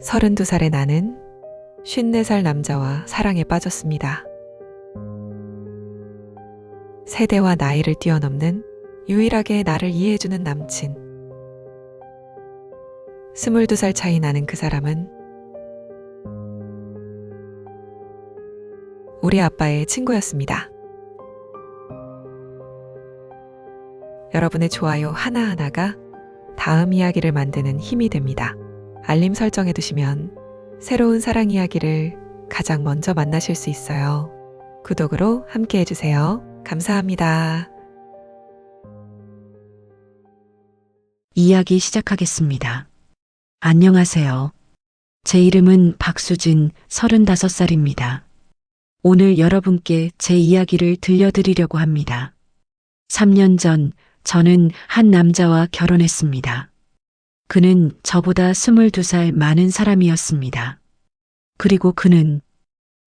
32살의 나는 54살 남자와 사랑에 빠졌습니다. 세대와 나이를 뛰어넘는 유일하게 나를 이해해주는 남친. 22살 차이 나는 그 사람은 우리 아빠의 친구였습니다. 여러분의 좋아요 하나하나가 다음 이야기를 만드는 힘이 됩니다. 알림 설정해 두시면 새로운 사랑 이야기를 가장 먼저 만나실 수 있어요. 구독으로 함께 해주세요. 감사합니다. 이야기 시작하겠습니다. 안녕하세요. 제 이름은 박수진, 35살입니다. 오늘 여러분께 제 이야기를 들려드리려고 합니다. 3년 전 저는 한 남자와 결혼했습니다. 그는 저보다 22살 많은 사람이었습니다. 그리고 그는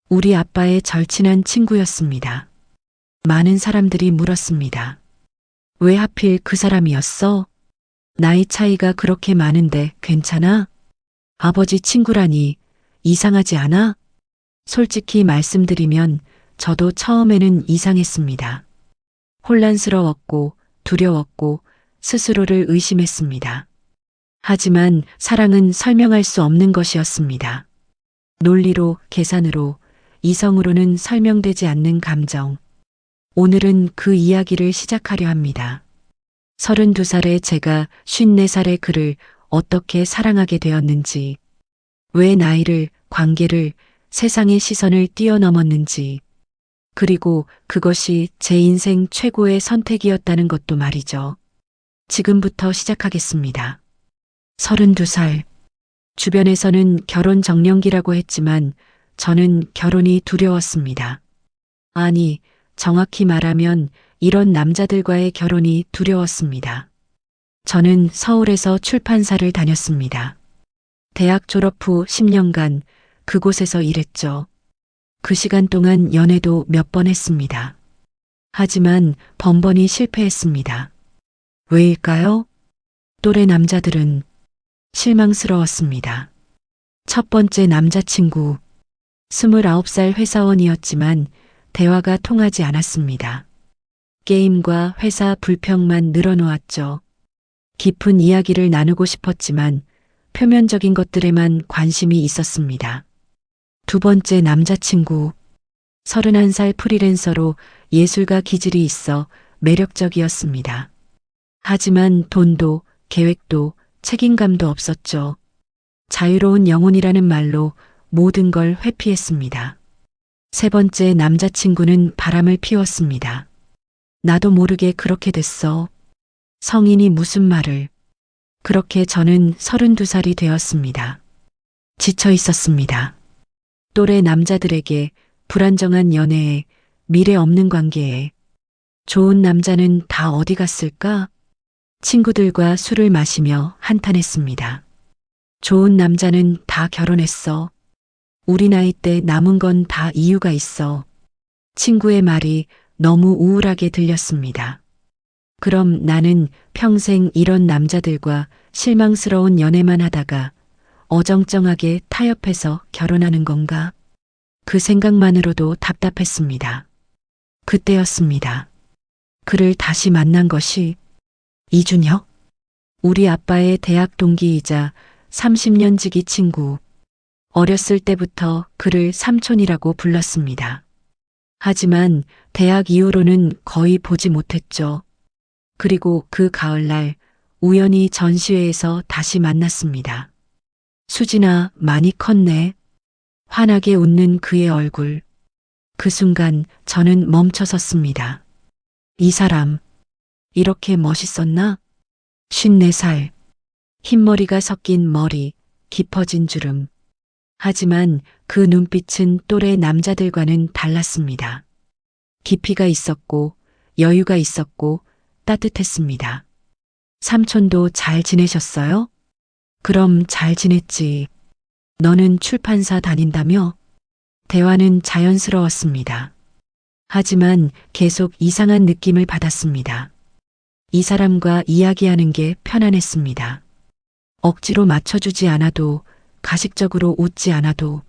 우리 아빠의 절친한 친구였습니다. 많은 사람들이 물었습니다. 왜 하필 그 사람이었어? 나이 차이가 그렇게 많은데 괜찮아? 아버지 친구라니 이상하지 않아? 솔직히 말씀드리면 저도 처음에는 이상했습니다. 혼란스러웠고 두려웠고 스스로를 의심했습니다. 하지만 사랑은 설명할 수 없는 것이었습니다. 논리로, 계산으로, 이성으로는 설명되지 않는 감정. 오늘은 그 이야기를 시작하려 합니다. 32살의 제가 54살의 그를 어떻게 사랑하게 되었는지, 왜 나이를, 관계를, 세상의 시선을 뛰어넘었는지, 그리고 그것이 제 인생 최고의 선택이었다는 것도 말이죠. 지금부터 시작하겠습니다. 32살. 주변에서는 결혼 정년기라고 했지만 저는 결혼이 두려웠습니다. 아니, 정확히 말하면 이런 남자들과의 결혼이 두려웠습니다. 저는 서울에서 출판사를 다녔습니다. 대학 졸업 후 10년간 그곳에서 일했죠. 그 시간 동안 연애도 몇 번 했습니다. 하지만 번번이 실패했습니다. 왜일까요? 또래 남자들은 실망스러웠습니다. 첫 번째 남자친구, 29살 회사원이었지만 대화가 통하지 않았습니다. 게임과 회사 불평만 늘어놓았죠. 깊은 이야기를 나누고 싶었지만 표면적인 것들에만 관심이 있었습니다. 두 번째 남자친구, 31살 프리랜서로 예술가 기질이 있어 매력적이었습니다. 하지만 돈도 계획도 책임감도 없었죠. 자유로운 영혼이라는 말로 모든 걸 회피했습니다. 세 번째 남자친구는 바람을 피웠습니다. 나도 모르게 그렇게 됐어. 성인이 무슨 말을. 그렇게 저는 32살이 되었습니다. 지쳐 있었습니다. 또래 남자들에게, 불안정한 연애에, 미래 없는 관계에. 좋은 남자는 다 어디 갔을까? 친구들과 술을 마시며 한탄했습니다. 좋은 남자는 다 결혼했어. 우리 나이 때 남은 건 다 이유가 있어. 친구의 말이 너무 우울하게 들렸습니다. 그럼 나는 평생 이런 남자들과 실망스러운 연애만 하다가 어정쩡하게 타협해서 결혼하는 건가? 그 생각만으로도 답답했습니다. 그때였습니다. 그를 다시 만난 것이 이준혁? 우리 아빠의 대학 동기이자 30년 지기 친구. 어렸을 때부터 그를 삼촌이라고 불렀습니다. 하지만 대학 이후로는 거의 보지 못했죠. 그리고 그 가을날 우연히 전시회에서 다시 만났습니다. 수진아, 많이 컸네. 환하게 웃는 그의 얼굴. 그 순간 저는 멈춰섰습니다. 이 사람, 이렇게 멋있었나? 54살. 흰머리가 섞인 머리, 깊어진 주름. 하지만 그 눈빛은 또래 남자들과는 달랐습니다. 깊이가 있었고, 여유가 있었고, 따뜻했습니다. 삼촌도 잘 지내셨어요? 그럼 잘 지냈지. 너는 출판사 다닌다며? 대화는 자연스러웠습니다. 하지만 계속 이상한 느낌을 받았습니다. 이 사람과 이야기하는 게 편안했습니다. 억지로 맞춰주지 않아도 가식적으로 웃지 않아도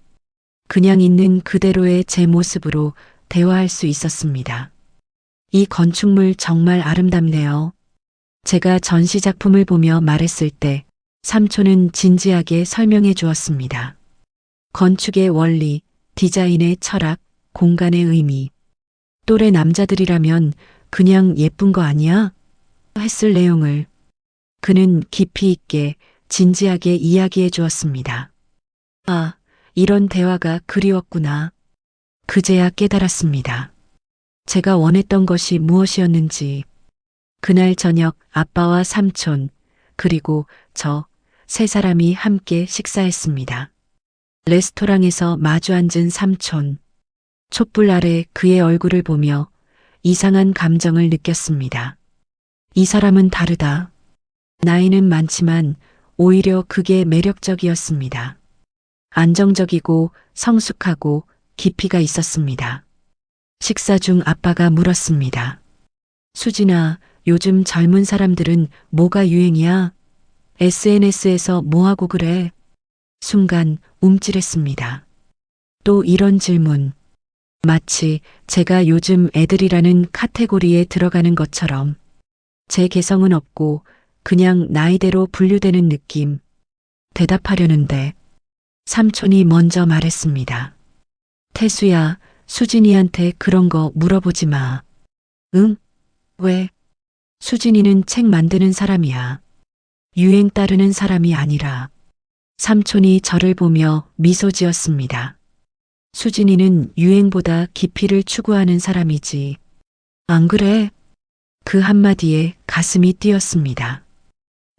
그냥 있는 그대로의 제 모습으로 대화할 수 있었습니다. 이 건축물 정말 아름답네요. 제가 전시작품을 보며 말했을 때 삼촌은 진지하게 설명해 주었습니다. 건축의 원리, 디자인의 철학, 공간의 의미. 또래 남자들이라면 그냥 예쁜 거 아니야? 했을 내용을 그는 깊이 있게 진지하게 이야기해 주었습니다. 아, 이런 대화가 그리웠구나. 그제야 깨달았습니다. 제가 원했던 것이 무엇이었는지. 그날 저녁 아빠와 삼촌, 그리고 저 세 사람이 함께 식사했습니다. 레스토랑에서 마주 앉은 삼촌. 촛불 아래 그의 얼굴을 보며 이상한 감정을 느꼈습니다. 이 사람은 다르다. 나이는 많지만 오히려 그게 매력적이었습니다. 안정적이고 성숙하고 깊이가 있었습니다. 식사 중 아빠가 물었습니다. 수진아, 요즘 젊은 사람들은 뭐가 유행이야? SNS에서 뭐하고 그래? 순간 움찔했습니다. 또 이런 질문. 마치 제가 요즘 애들이라는 카테고리에 들어가는 것처럼 제 개성은 없고 그냥 나이대로 분류되는 느낌. 대답하려는데 삼촌이 먼저 말했습니다. 태수야, 수진이한테 그런 거 물어보지 마. 응? 왜? 수진이는 책 만드는 사람이야. 유행 따르는 사람이 아니라. 삼촌이 저를 보며 미소 지었습니다. 수진이는 유행보다 깊이를 추구하는 사람이지. 안 그래? 그 한마디에 가슴이 뛰었습니다.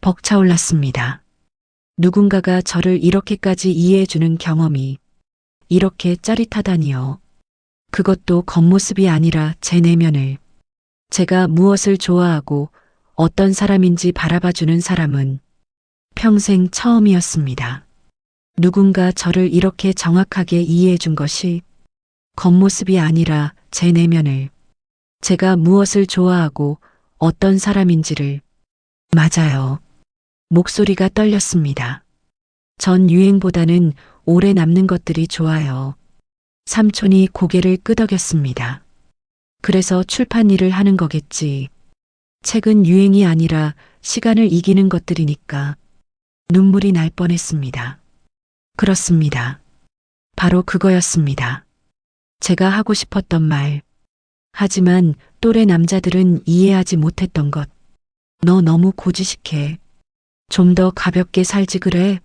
벅차올랐습니다. 누군가가 저를 이렇게까지 이해해주는 경험이 이렇게 짜릿하다니요. 그것도 겉모습이 아니라 제 내면을. 제가 무엇을 좋아하고 어떤 사람인지 바라봐주는 사람은 평생 처음이었습니다. 누군가 저를 이렇게 정확하게 이해해준 것이 겉모습이 아니라 제 내면을, 제가 무엇을 좋아하고 어떤 사람인지를. 맞아요. 목소리가 떨렸습니다. 전 유행보다는 오래 남는 것들이 좋아요. 삼촌이 고개를 끄덕였습니다. 그래서 출판 일을 하는 거겠지. 책은 유행이 아니라 시간을 이기는 것들이니까. 눈물이 날 뻔했습니다. 그렇습니다. 바로 그거였습니다. 제가 하고 싶었던 말. 하지만 또래 남자들은 이해하지 못했던 것. 너 너무 고지식해. 좀 더 가볍게 살지 그래?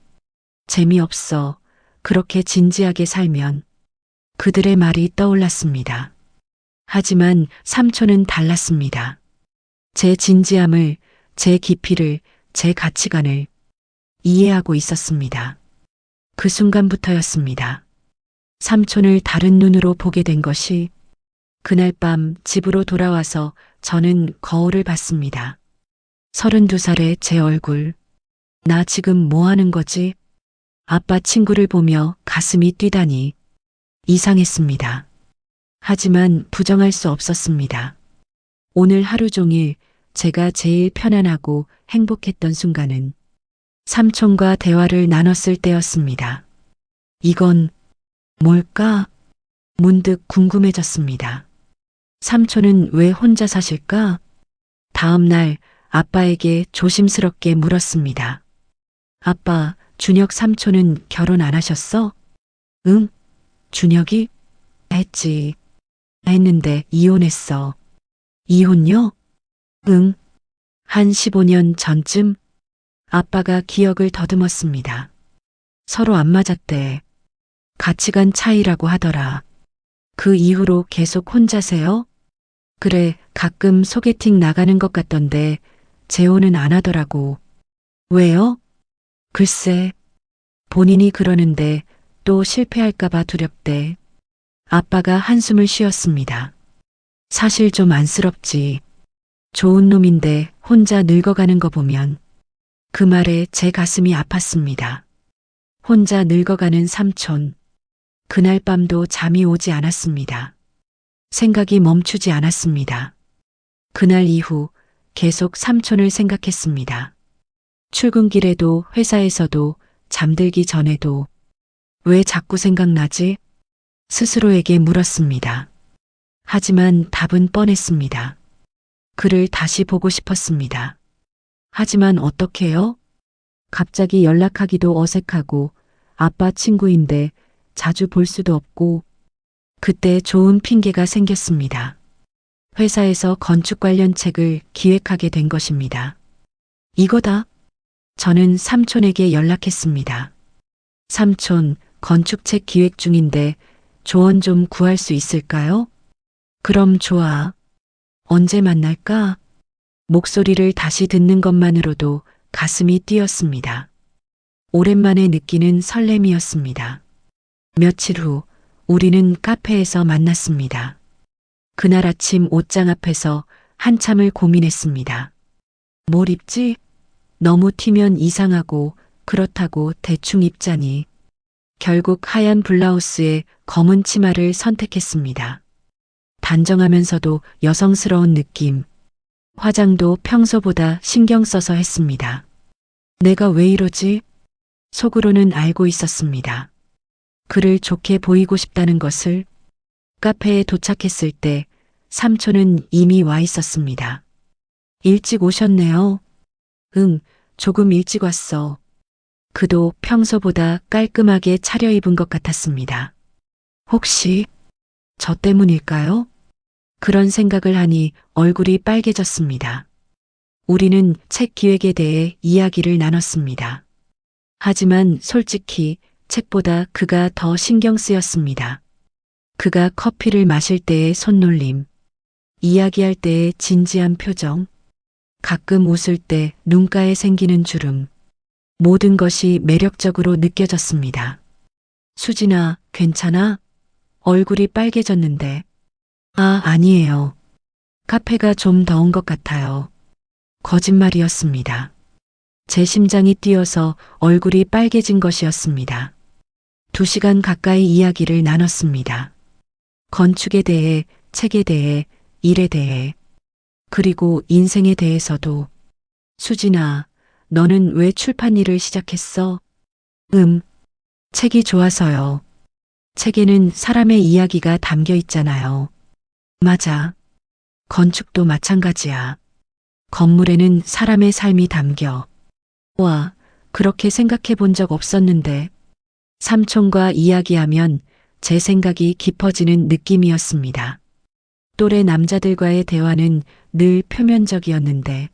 재미없어. 그렇게 진지하게 살면. 그들의 말이 떠올랐습니다. 하지만 삼촌은 달랐습니다. 제 진지함을, 제 깊이를, 제 가치관을 이해하고 있었습니다. 그 순간부터였습니다. 삼촌을 다른 눈으로 보게 된 것이. 그날 밤 집으로 돌아와서 저는 거울을 봤습니다. 32살의 제 얼굴. 나 지금 뭐 하는 거지? 아빠 친구를 보며 가슴이 뛰다니. 이상했습니다. 하지만 부정할 수 없었습니다. 오늘 하루 종일 제가 제일 편안하고 행복했던 순간은 삼촌과 대화를 나눴을 때였습니다. 이건 뭘까? 문득 궁금해졌습니다. 삼촌은 왜 혼자 사실까? 다음 날 아빠에게 조심스럽게 물었습니다. 아빠, 준혁 삼촌은 결혼 안 하셨어? 응? 준혁이? 했지. 했는데 이혼했어. 이혼요? 응. 한 15년 전쯤? 아빠가 기억을 더듬었습니다. 서로 안 맞았대. 가치관 차이라고 하더라. 그 이후로 계속 혼자세요? 그래, 가끔 소개팅 나가는 것 같던데 재혼은 안 하더라고. 왜요? 글쎄, 본인이 그러는데 또 실패할까봐 두렵대. 아빠가 한숨을 쉬었습니다. 사실 좀 안쓰럽지. 좋은 놈인데 혼자 늙어가는 거 보면. 그 말에 제 가슴이 아팠습니다. 혼자 늙어가는 삼촌. 그날 밤도 잠이 오지 않았습니다. 생각이 멈추지 않았습니다. 그날 이후 계속 삼촌을 생각했습니다. 출근길에도 회사에서도 잠들기 전에도 왜 자꾸 생각나지? 스스로에게 물었습니다. 하지만 답은 뻔했습니다. 그를 다시 보고 싶었습니다. 하지만 어떻게요? 갑자기 연락하기도 어색하고 아빠 친구인데 자주 볼 수도 없고 그때 좋은 핑계가 생겼습니다. 회사에서 건축 관련 책을 기획하게 된 것입니다. 이거다. 저는 삼촌에게 연락했습니다. 삼촌, 건축책 기획 중인데 조언 좀 구할 수 있을까요? 그럼 좋아. 언제 만날까? 목소리를 다시 듣는 것만으로도 가슴이 뛰었습니다. 오랜만에 느끼는 설렘이었습니다. 며칠 후 우리는 카페에서 만났습니다. 그날 아침 옷장 앞에서 한참을 고민했습니다. 뭘 입지? 너무 튀면 이상하고 그렇다고 대충 입자니. 결국 하얀 블라우스에 검은 치마를 선택했습니다. 단정하면서도 여성스러운 느낌. 화장도 평소보다 신경 써서 했습니다. 내가 왜 이러지? 속으로는 알고 있었습니다. 그를 좋게 보이고 싶다는 것을. 카페에 도착했을 때 삼촌은 이미 와 있었습니다. 일찍 오셨네요. 응, 조금 일찍 왔어. 그도 평소보다 깔끔하게 차려입은 것 같았습니다. 혹시 저 때문일까요? 그런 생각을 하니 얼굴이 빨개졌습니다. 우리는 책 기획에 대해 이야기를 나눴습니다. 하지만 솔직히 책보다 그가 더 신경 쓰였습니다. 그가 커피를 마실 때의 손놀림, 이야기할 때의 진지한 표정, 가끔 웃을 때 눈가에 생기는 주름, 모든 것이 매력적으로 느껴졌습니다. 수진아, 괜찮아? 얼굴이 빨개졌는데. 아, 아니에요. 카페가 좀 더운 것 같아요. 거짓말이었습니다. 제 심장이 뛰어서 얼굴이 빨개진 것이었습니다. 2시간 가까이 이야기를 나눴습니다. 건축에 대해, 책에 대해, 일에 대해, 그리고 인생에 대해서도. 수진아, 너는 왜 출판 일을 시작했어? 책이 좋아서요. 책에는 사람의 이야기가 담겨 있잖아요. 맞아. 건축도 마찬가지야. 건물에는 사람의 삶이 담겨. 와, 그렇게 생각해 본 적 없었는데. 삼촌과 이야기하면 제 생각이 깊어지는 느낌이었습니다. 또래 남자들과의 대화는 늘 표면적이었는데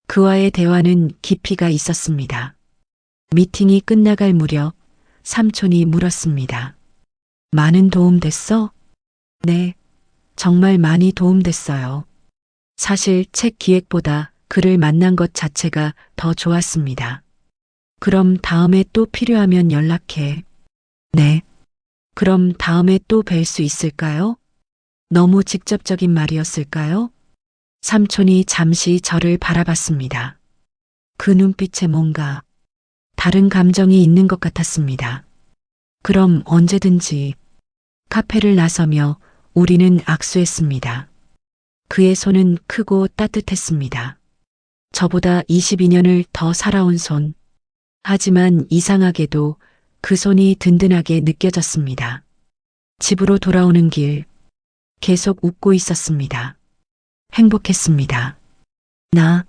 그와의 대화는 깊이가 있었습니다. 미팅이 끝나갈 무렵 삼촌이 물었습니다. 많은 도움 됐어? 네, 정말 많이 도움됐어요. 사실 책 기획보다 그를 만난 것 자체가 더 좋았습니다. 그럼 다음에 또 필요하면 연락해. 네. 그럼 다음에 또 뵐 수 있을까요? 너무 직접적인 말이었을까요? 삼촌이 잠시 저를 바라봤습니다. 그 눈빛에 뭔가 다른 감정이 있는 것 같았습니다. 그럼 언제든지. 카페를 나서며 우리는 악수했습니다. 그의 손은 크고 따뜻했습니다. 저보다 22년을 더 살아온 손. 하지만 이상하게도 그 손이 든든하게 느껴졌습니다. 집으로 돌아오는 길, 계속 웃고 있었습니다. 행복했습니다. 나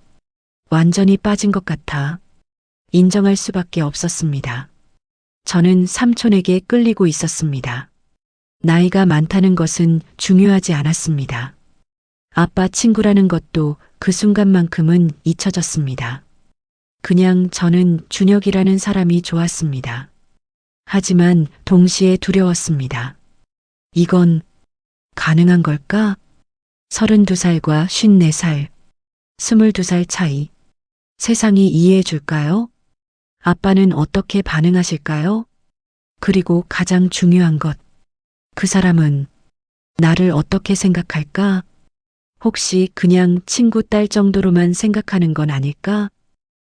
완전히 빠진 것 같아. 인정할 수밖에 없었습니다. 저는 삼촌에게 끌리고 있었습니다. 나이가 많다는 것은 중요하지 않았습니다. 아빠 친구라는 것도 그 순간만큼은 잊혀졌습니다. 그냥 저는 준혁이라는 사람이 좋았습니다. 하지만 동시에 두려웠습니다. 이건 가능한 걸까? 32살과 54살, 22살 차이. 세상이 이해해 줄까요? 아빠는 어떻게 반응하실까요? 그리고 가장 중요한 것. 그 사람은 나를 어떻게 생각할까? 혹시 그냥 친구 딸 정도로만 생각하는 건 아닐까?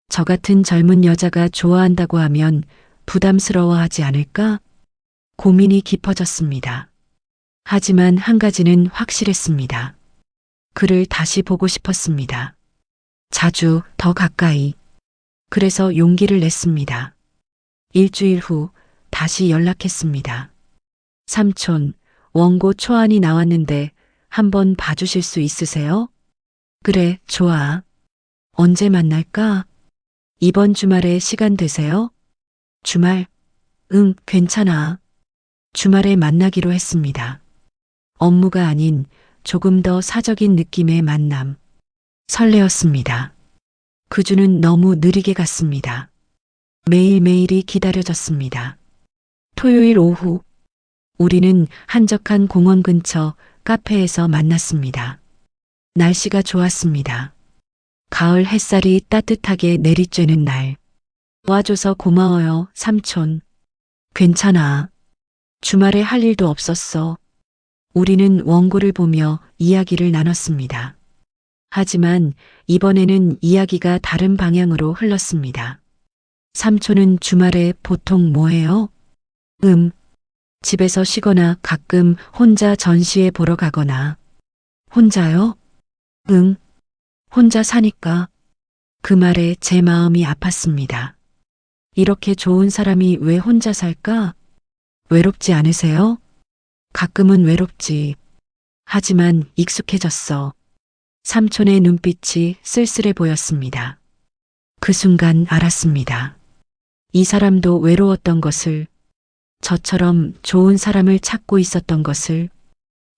저 같은 젊은 여자가 좋아한다고 하면 부담스러워하지 않을까? 고민이 깊어졌습니다. 하지만 한 가지는 확실했습니다. 그를 다시 보고 싶었습니다. 자주, 더 가까이. 그래서 용기를 냈습니다. 일주일 후 다시 연락했습니다. 삼촌, 원고 초안이 나왔는데 한번 봐주실 수 있으세요? 그래, 좋아. 언제 만날까? 이번 주말에 시간 되세요? 주말? 응, 괜찮아. 주말에 만나기로 했습니다. 업무가 아닌 조금 더 사적인 느낌의 만남. 설레었습니다. 그 주는 너무 느리게 갔습니다. 매일매일이 기다려졌습니다. 토요일 오후, 우리는 한적한 공원 근처 카페에서 만났습니다. 날씨가 좋았습니다. 가을 햇살이 따뜻하게 내리쬐는 날. 와줘서 고마워요, 삼촌. 괜찮아. 주말에 할 일도 없었어. 우리는 원고를 보며 이야기를 나눴습니다. 하지만 이번에는 이야기가 다른 방향으로 흘렀습니다. 삼촌은 주말에 보통 뭐 해요? 집에서 쉬거나 가끔 혼자 전시회 보러 가거나. 혼자요? 응. 혼자 사니까. 그 말에 제 마음이 아팠습니다. 이렇게 좋은 사람이 왜 혼자 살까? 외롭지 않으세요? 가끔은 외롭지. 하지만 익숙해졌어. 삼촌의 눈빛이 쓸쓸해 보였습니다. 그 순간 알았습니다. 이 사람도 외로웠던 것을, 저처럼 좋은 사람을 찾고 있었던 것을.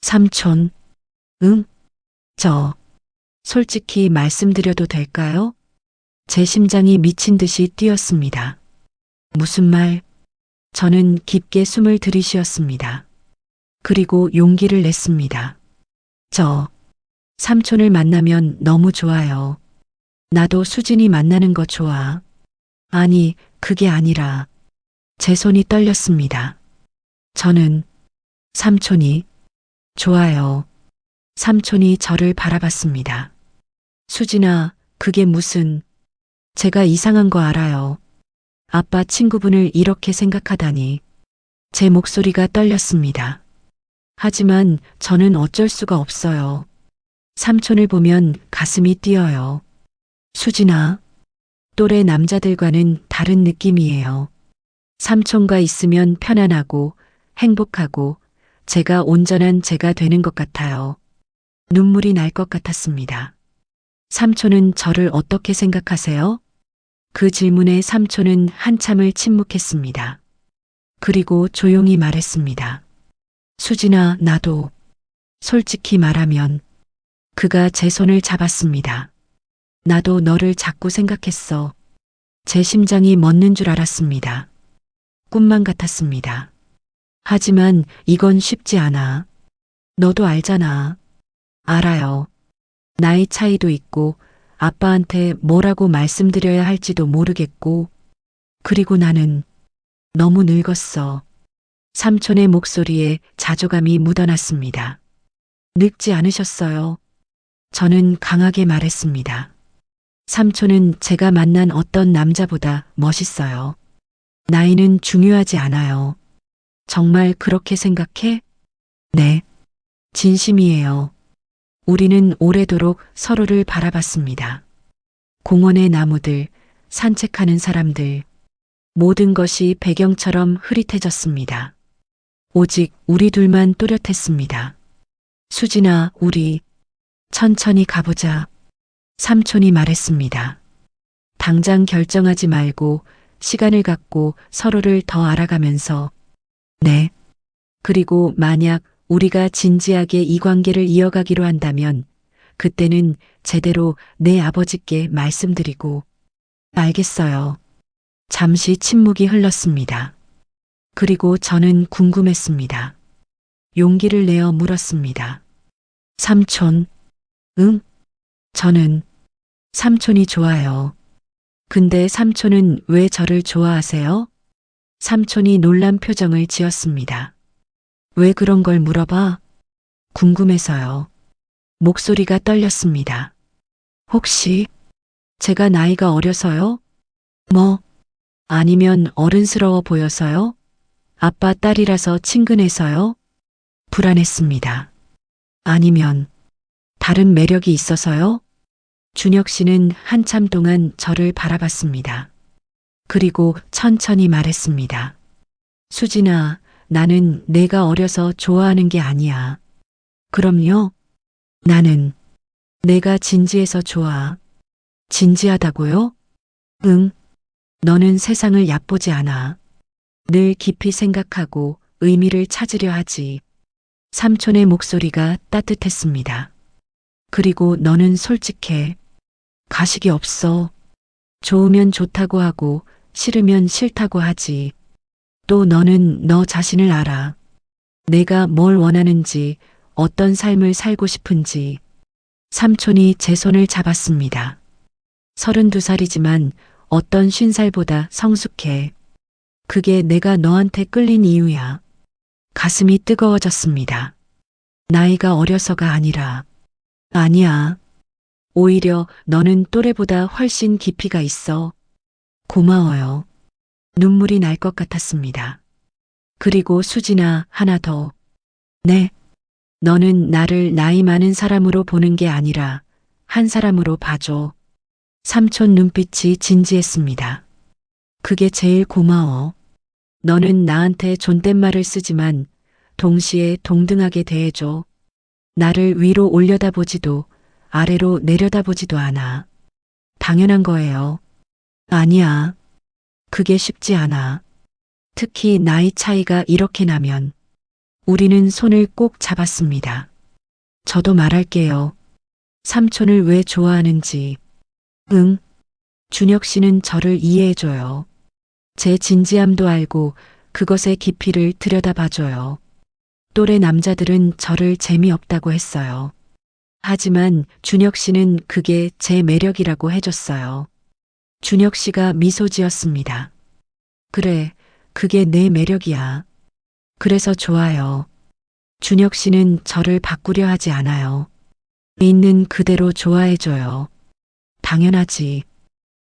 삼촌, 응? 솔직히 말씀드려도 될까요? 제 심장이 미친 듯이 뛰었습니다. 무슨 말? 저는 깊게 숨을 들이쉬었습니다. 그리고 용기를 냈습니다. 삼촌을 만나면 너무 좋아요. 나도 수진이 만나는 거 좋아. 아니, 그게 아니라 제 손이 떨렸습니다. 저는 삼촌이 좋아요. 삼촌이 저를 바라봤습니다. 수진아, 그게 무슨... 제가 이상한 거 알아요. 아빠 친구분을 이렇게 생각하다니. 제 목소리가 떨렸습니다. 하지만 저는 어쩔 수가 없어요. 삼촌을 보면 가슴이 뛰어요. 수진아, 또래 남자들과는 다른 느낌이에요. 삼촌과 있으면 편안하고 행복하고 제가 온전한 제가 되는 것 같아요. 눈물이 날 것 같았습니다. 삼촌은 저를 어떻게 생각하세요? 그 질문에 삼촌은 한참을 침묵했습니다. 그리고 조용히 말했습니다. 수진아, 나도. 솔직히 말하면 그가 제 손을 잡았습니다. 나도 너를 자꾸 생각했어. 제 심장이 멎는 줄 알았습니다. 꿈만 같았습니다. 하지만 이건 쉽지 않아. 너도 알잖아. 알아요. 나이 차이도 있고 아빠한테 뭐라고 말씀드려야 할지도 모르겠고, 그리고 나는 너무 늙었어. 삼촌의 목소리에 자조감이 묻어났습니다. 늙지 않으셨어요. 저는 강하게 말했습니다. 삼촌은 제가 만난 어떤 남자보다 멋있어요. 나이는 중요하지 않아요. 정말 그렇게 생각해? 네. 진심이에요. 우리는 오래도록 서로를 바라봤습니다. 공원의 나무들, 산책하는 사람들, 모든 것이 배경처럼 흐릿해졌습니다. 오직 우리 둘만 또렷했습니다. 수진아, 우리 천천히 가보자. 삼촌이 말했습니다. 당장 결정하지 말고 시간을 갖고 서로를 더 알아가면서. 네. 그리고 만약 우리가 진지하게 이 관계를 이어가기로 한다면 그때는 제대로 내 아버지께 말씀드리고. 알겠어요. 잠시 침묵이 흘렀습니다. 그리고 저는 궁금했습니다. 용기를 내어 물었습니다. 삼촌, 응? 저는 삼촌이 좋아요. 근데 삼촌은 왜 저를 좋아하세요? 삼촌이 놀란 표정을 지었습니다. 왜 그런 걸 물어봐? 궁금해서요. 목소리가 떨렸습니다. 혹시 제가 나이가 어려서요? 아니면 어른스러워 보여서요? 아빠 딸이라서 친근해서요? 불안했습니다. 아니면 다른 매력이 있어서요? 준혁 씨는 한참 동안 저를 바라봤습니다. 그리고 천천히 말했습니다. 수진아, 나는 내가 어려서 좋아하는 게 아니야. 그럼요? 나는 내가 진지해서 좋아. 진지하다고요? 응. 너는 세상을 얕보지 않아. 늘 깊이 생각하고 의미를 찾으려 하지. 삼촌의 목소리가 따뜻했습니다. 그리고 너는 솔직해. 가식이 없어. 좋으면 좋다고 하고 싫으면 싫다고 하지. 또 너는 너 자신을 알아. 내가 뭘 원하는지, 어떤 삶을 살고 싶은지. 삼촌이 제 손을 잡았습니다. 32살이지만 어떤 50살보다 성숙해. 그게 내가 너한테 끌린 이유야. 가슴이 뜨거워졌습니다. 나이가 어려서가 아니라. 아니야. 오히려 너는 또래보다 훨씬 깊이가 있어. 고마워요. 눈물이 날 것 같았습니다. 그리고 수진아, 하나 더. 네. 너는 나를 나이 많은 사람으로 보는 게 아니라 한 사람으로 봐줘. 삼촌 눈빛이 진지했습니다. 그게 제일 고마워. 너는 나한테 존댓말을 쓰지만 동시에 동등하게 대해줘. 나를 위로 올려다보지도 아래로 내려다보지도 않아. 당연한 거예요. 아니야. 그게 쉽지 않아. 특히 나이 차이가 이렇게 나면. 우리는 손을 꼭 잡았습니다. 저도 말할게요. 삼촌을 왜 좋아하는지. 응. 준혁 씨는 저를 이해해줘요. 제 진지함도 알고 그것의 깊이를 들여다봐줘요. 또래 남자들은 저를 재미없다고 했어요. 하지만 준혁 씨는 그게 제 매력이라고 해줬어요. 준혁 씨가 미소 지었습니다. 그래, 그게 내 매력이야. 그래서 좋아요. 준혁 씨는 저를 바꾸려 하지 않아요. 있는 그대로 좋아해줘요. 당연하지.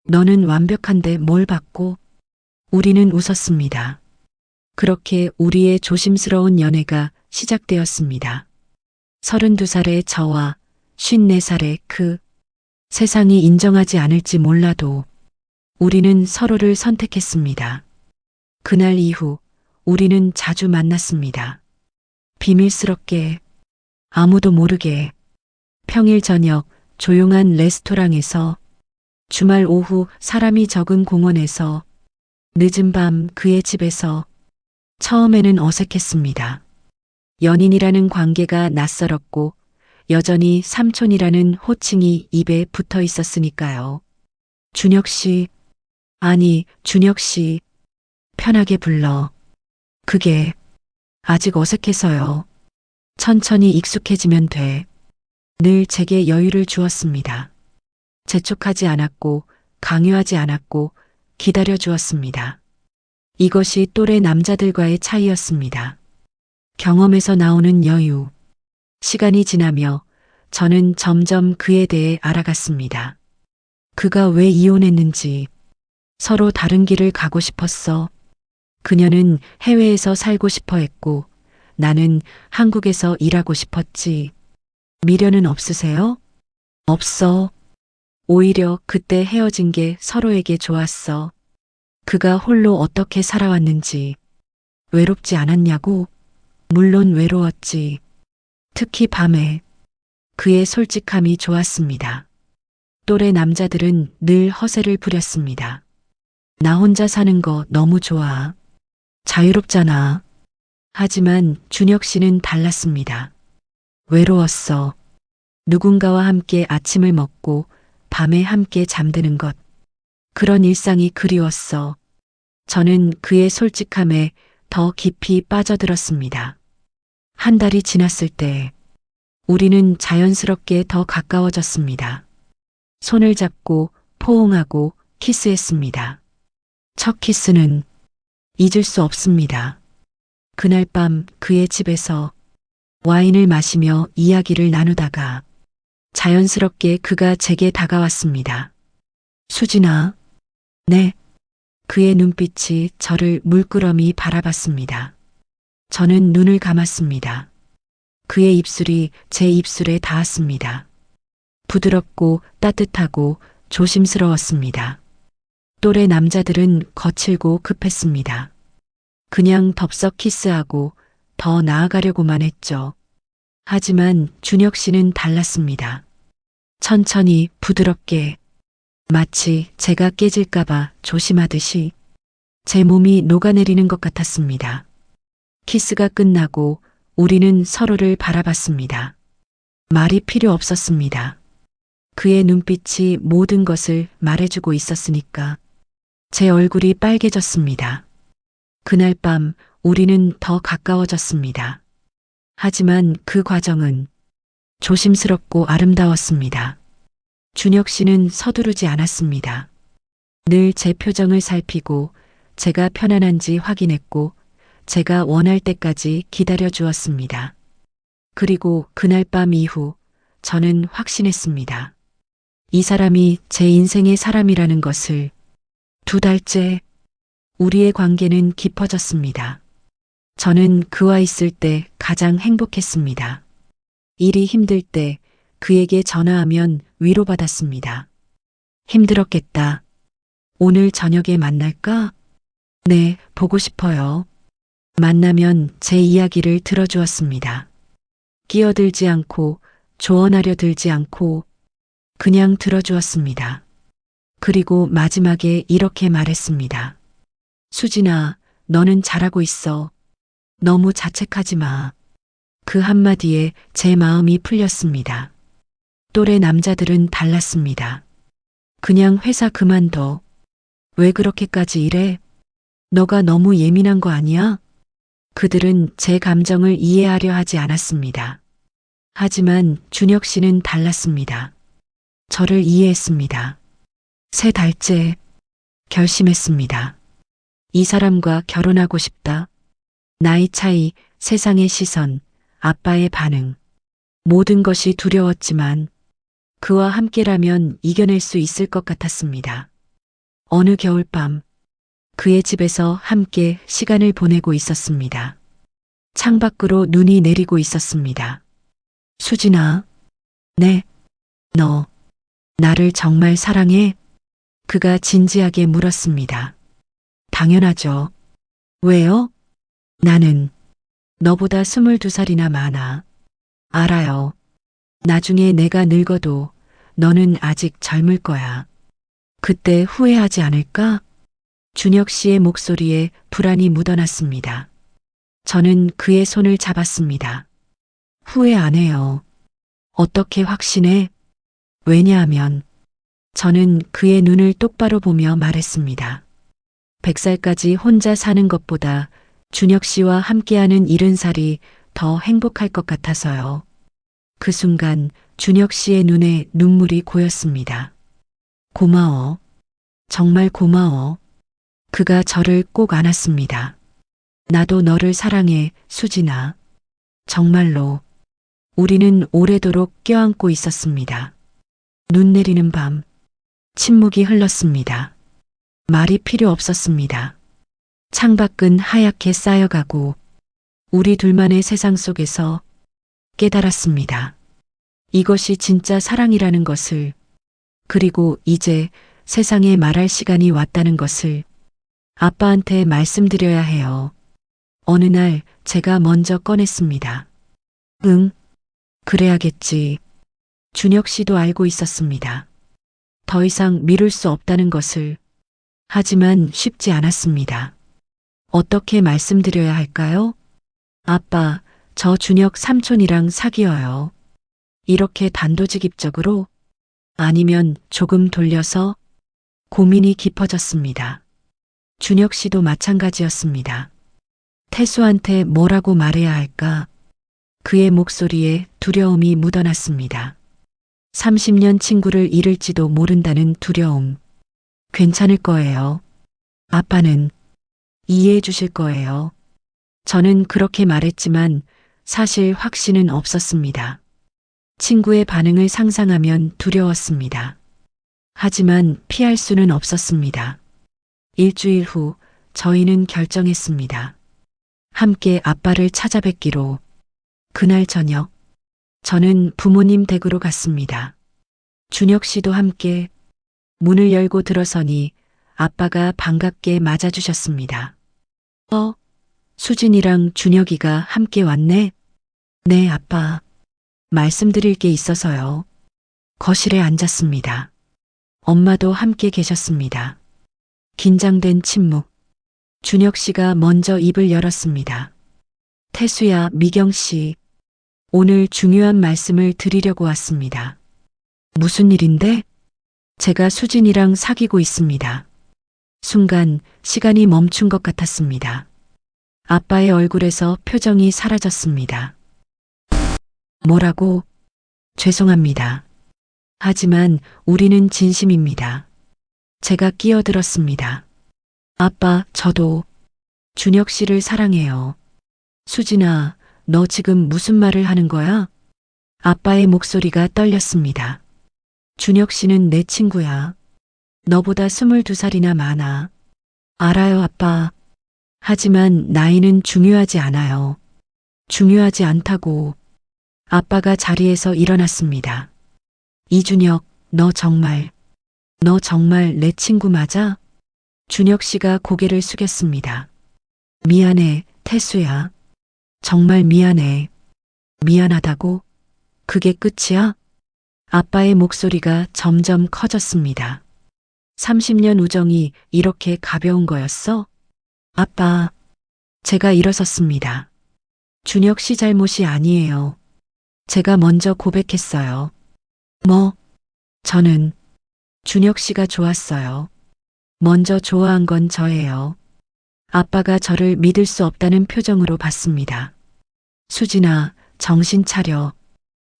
너는 완벽한데 뭘 바꿔? 우리는 웃었습니다. 그렇게 우리의 조심스러운 연애가 시작되었습니다. 32살의 저와 54살의 그 세상이 인정하지 않을지 몰라도 우리는 서로를 선택했습니다. 그날 이후 우리는 자주 만났습니다. 비밀스럽게, 아무도 모르게, 평일 저녁 조용한 레스토랑에서, 주말 오후 사람이 적은 공원에서, 늦은 밤 그의 집에서. 처음에는 어색했습니다. 연인이라는 관계가 낯설었고 여전히 삼촌이라는 호칭이 입에 붙어 있었으니까요. 준혁 씨, 아니 준혁 씨, 편하게 불러. 그게 아직 어색해서요. 천천히 익숙해지면 돼. 늘 제게 여유를 주었습니다. 재촉하지 않았고 강요하지 않았고 기다려 주었습니다. 이것이 또래 남자들과의 차이였습니다. 경험에서 나오는 여유. 시간이 지나며 저는 점점 그에 대해 알아갔습니다. 그가 왜 이혼했는지, 서로 다른 길을 가고 싶었어. 그녀는 해외에서 살고 싶어 했고 나는 한국에서 일하고 싶었지. 미련은 없으세요? 없어. 오히려 그때 헤어진 게 서로에게 좋았어. 그가 홀로 어떻게 살아왔는지. 외롭지 않았냐고? 물론 외로웠지. 특히 밤에. 그의 솔직함이 좋았습니다. 또래 남자들은 늘 허세를 부렸습니다. 나 혼자 사는 거 너무 좋아. 자유롭잖아. 하지만 준혁 씨는 달랐습니다. 외로웠어. 누군가와 함께 아침을 먹고 밤에 함께 잠드는 것. 그런 일상이 그리웠어. 저는 그의 솔직함에 더 깊이 빠져들었습니다. 한 달이 지났을 때 우리는 자연스럽게 더 가까워졌습니다. 손을 잡고 포옹하고 키스했습니다. 첫 키스는 잊을 수 없습니다. 그날 밤 그의 집에서 와인을 마시며 이야기를 나누다가 자연스럽게 그가 제게 다가왔습니다. 수진아. 네. 그의 눈빛이 저를 물끄러미 바라봤습니다. 저는 눈을 감았습니다. 그의 입술이 제 입술에 닿았습니다. 부드럽고 따뜻하고 조심스러웠습니다. 또래 남자들은 거칠고 급했습니다. 그냥 덥석 키스하고 더 나아가려고만 했죠. 하지만 준혁 씨는 달랐습니다. 천천히 부드럽게 마치 제가 깨질까봐 조심하듯이 제 몸이 녹아내리는 것 같았습니다. 키스가 끝나고 우리는 서로를 바라봤습니다. 말이 필요 없었습니다. 그의 눈빛이 모든 것을 말해주고 있었으니까 제 얼굴이 빨개졌습니다. 그날 밤 우리는 더 가까워졌습니다. 하지만 그 과정은 조심스럽고 아름다웠습니다. 준혁 씨는 서두르지 않았습니다. 늘 제 표정을 살피고 제가 편안한지 확인했고 제가 원할 때까지 기다려 주었습니다. 그리고 그날 밤 이후 저는 확신했습니다. 이 사람이 제 인생의 사람이라는 것을. 2달째 우리의 관계는 깊어졌습니다. 저는 그와 있을 때 가장 행복했습니다. 일이 힘들 때 그에게 전화하면 위로받았습니다. 힘들었겠다. 오늘 저녁에 만날까? 네, 보고 싶어요. 만나면 제 이야기를 들어주었습니다. 끼어들지 않고 조언하려 들지 않고 그냥 들어주었습니다. 그리고 마지막에 이렇게 말했습니다. 수진아, 너는 잘하고 있어. 너무 자책하지 마. 그 한마디에 제 마음이 풀렸습니다. 또래 남자들은 달랐습니다. 그냥 회사 그만둬. 왜 그렇게까지 이래? 너가 너무 예민한 거 아니야? 그들은 제 감정을 이해하려 하지 않았습니다. 하지만 준혁 씨는 달랐습니다. 저를 이해했습니다. 3달째 결심했습니다. 이 사람과 결혼하고 싶다. 나이 차이, 세상의 시선, 아빠의 반응. 모든 것이 두려웠지만 그와 함께라면 이겨낼 수 있을 것 같았습니다. 어느 겨울밤 그의 집에서 함께 시간을 보내고 있었습니다. 창밖으로 눈이 내리고 있었습니다. 수진아, 네, 너 나를 정말 사랑해? 그가 진지하게 물었습니다. 당연하죠. 왜요? 나는 너보다 22살이나 많아. 알아요. 나중에 내가 늙어도 너는 아직 젊을 거야. 그때 후회하지 않을까? 준혁 씨의 목소리에 불안이 묻어났습니다. 저는 그의 손을 잡았습니다. 후회 안 해요. 어떻게 확신해? 왜냐하면 저는 그의 눈을 똑바로 보며 말했습니다. 100살까지 혼자 사는 것보다 준혁 씨와 함께하는 70살이 더 행복할 것 같아서요. 그 순간 준혁 씨의 눈에 눈물이 고였습니다. 고마워. 정말 고마워. 그가 저를 꼭 안았습니다. 나도 너를 사랑해, 수진아. 정말로. 우리는 오래도록 껴안고 있었습니다. 눈 내리는 밤, 침묵이 흘렀습니다. 말이 필요 없었습니다. 창밖은 하얗게 쌓여가고 우리 둘만의 세상 속에서 깨달았습니다. 이것이 진짜 사랑이라는 것을, 그리고 이제 세상에 말할 시간이 왔다는 것을 아빠한테 말씀드려야 해요. 어느 날 제가 먼저 꺼냈습니다. 응, 그래야겠지. 준혁 씨도 알고 있었습니다. 더 이상 미룰 수 없다는 것을. 하지만 쉽지 않았습니다. 어떻게 말씀드려야 할까요? 아빠, 저 준혁 삼촌이랑 사귀어요. 이렇게 단도직입적으로? 아니면 조금 돌려서? 고민이 깊어졌습니다. 준혁 씨도 마찬가지였습니다. 태수한테 뭐라고 말해야 할까? 그의 목소리에 두려움이 묻어났습니다. 30년 친구를 잃을지도 모른다는 두려움. 괜찮을 거예요. 아빠는 이해해 주실 거예요. 저는 그렇게 말했지만 사실 확신은 없었습니다. 친구의 반응을 상상하면 두려웠습니다. 하지만 피할 수는 없었습니다. 일주일 후 저희는 결정했습니다. 함께 아빠를 찾아뵙기로. 그날 저녁 저는 부모님 댁으로 갔습니다. 준혁 씨도 함께. 문을 열고 들어서니 아빠가 반갑게 맞아주셨습니다. 수진이랑 준혁이가 함께 왔네? 네, 아빠. 말씀드릴 게 있어서요. 거실에 앉았습니다. 엄마도 함께 계셨습니다. 긴장된 침묵. 준혁 씨가 먼저 입을 열었습니다. 태수야, 미경 씨. 오늘 중요한 말씀을 드리려고 왔습니다. 무슨 일인데? 제가 수진이랑 사귀고 있습니다. 순간 시간이 멈춘 것 같았습니다. 아빠의 얼굴에서 표정이 사라졌습니다. 뭐라고? 죄송합니다. 하지만 우리는 진심입니다. 제가 끼어들었습니다. 아빠, 저도 준혁 씨를 사랑해요. 수진아, 너 지금 무슨 말을 하는 거야? 아빠의 목소리가 떨렸습니다. 준혁 씨는 내 친구야. 너보다 22살이나 많아. 알아요, 아빠. 하지만 나이는 중요하지 않아요. 중요하지 않다고. 아빠가 자리에서 일어났습니다. 이준혁, 너 정말 내 친구 맞아? 준혁 씨가 고개를 숙였습니다. 미안해, 태수야. 정말 미안해. 미안하다고? 그게 끝이야? 아빠의 목소리가 점점 커졌습니다. 30년 우정이 이렇게 가벼운 거였어? 아빠, 제가 일어섰습니다. 준혁 씨 잘못이 아니에요. 제가 먼저 고백했어요. 저는 준혁 씨가 좋았어요. 먼저 좋아한 건 저예요. 아빠가 저를 믿을 수 없다는 표정으로 봤습니다. 수진아, 정신 차려.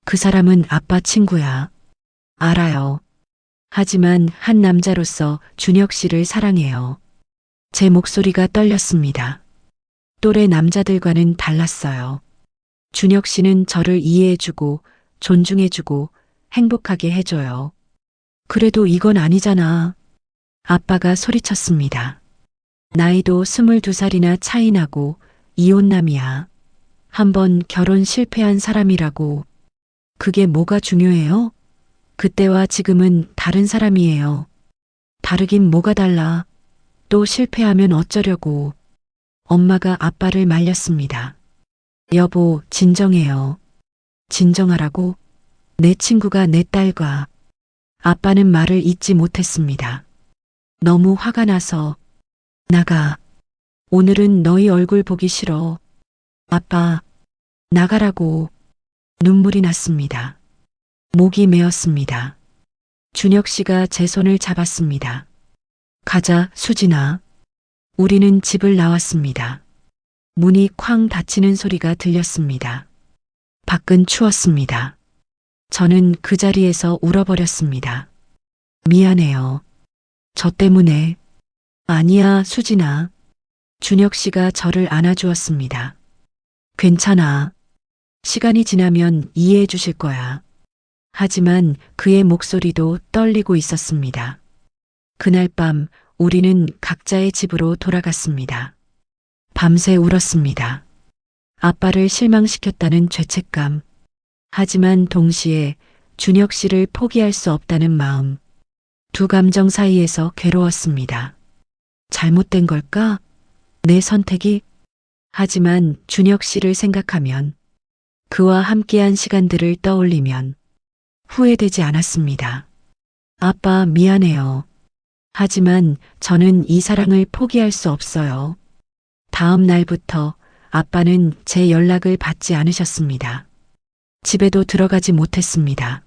그 사람은 아빠 친구야. 알아요. 하지만 한 남자로서 준혁 씨를 사랑해요. 제 목소리가 떨렸습니다. 또래 남자들과는 달랐어요. 준혁 씨는 저를 이해해주고 존중해주고 행복하게 해줘요. 그래도 이건 아니잖아. 아빠가 소리쳤습니다. 나이도 22살이나 차이 나고 이혼남이야. 한번 결혼 실패한 사람이라고. 그게 뭐가 중요해요? 그때와 지금은 다른 사람이에요. 다르긴 뭐가 달라. 또 실패하면 어쩌려고. 엄마가 아빠를 말렸습니다. 여보, 진정해요. 진정하라고? 내 친구가 내 딸과. 아빠는 말을 잇지 못했습니다. 너무 화가 나서. 나가. 오늘은 너희 얼굴 보기 싫어. 아빠, 나가라고. 눈물이 났습니다. 목이 메었습니다. 준혁 씨가 제 손을 잡았습니다. 가자, 수진아. 우리는 집을 나왔습니다. 문이 쾅 닫히는 소리가 들렸습니다. 밖은 추웠습니다. 저는 그 자리에서 울어버렸습니다. 미안해요. 저 때문에. 아니야, 수진아. 준혁 씨가 저를 안아주었습니다. 괜찮아. 시간이 지나면 이해해 주실 거야. 하지만 그의 목소리도 떨리고 있었습니다. 그날 밤 우리는 각자의 집으로 돌아갔습니다. 밤새 울었습니다. 아빠를 실망시켰다는 죄책감. 하지만 동시에 준혁 씨를 포기할 수 없다는 마음. 두 감정 사이에서 괴로웠습니다. 잘못된 걸까? 내 선택이? 하지만 준혁 씨를 생각하면, 그와 함께한 시간들을 떠올리면 후회되지 않았습니다. 아빠, 미안해요. 하지만 저는 이 사랑을 포기할 수 없어요. 다음 날부터 아빠는 제 연락을 받지 않으셨습니다. 집에도 들어가지 못했습니다.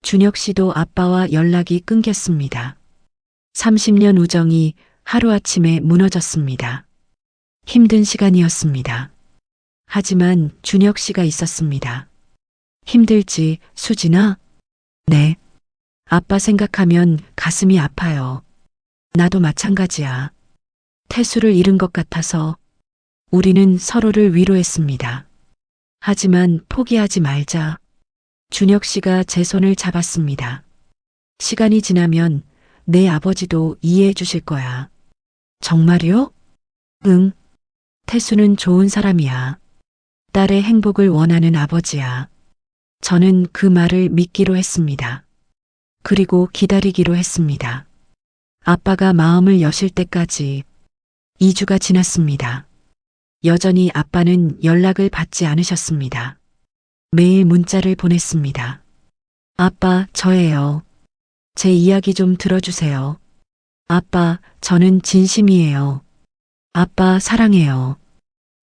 준혁 씨도 아빠와 연락이 끊겼습니다. 30년 우정이 하루아침에 무너졌습니다. 힘든 시간이었습니다. 하지만 준혁 씨가 있었습니다. 힘들지, 수진아? 네. 아빠 생각하면 가슴이 아파요. 나도 마찬가지야. 태수를 잃은 것 같아서 우리는 서로를 위로했습니다. 하지만 포기하지 말자. 준혁 씨가 제 손을 잡았습니다. 시간이 지나면 내 아버지도 이해해 주실 거야. 정말요? 응. 태수는 좋은 사람이야. 딸의 행복을 원하는 아버지야. 저는 그 말을 믿기로 했습니다. 그리고 기다리기로 했습니다. 아빠가 마음을 여실 때까지 2주가 지났습니다. 여전히 아빠는 연락을 받지 않으셨습니다. 매일 문자를 보냈습니다. 아빠, 저예요. 제 이야기 좀 들어주세요. 아빠, 저는 진심이에요. 아빠, 사랑해요.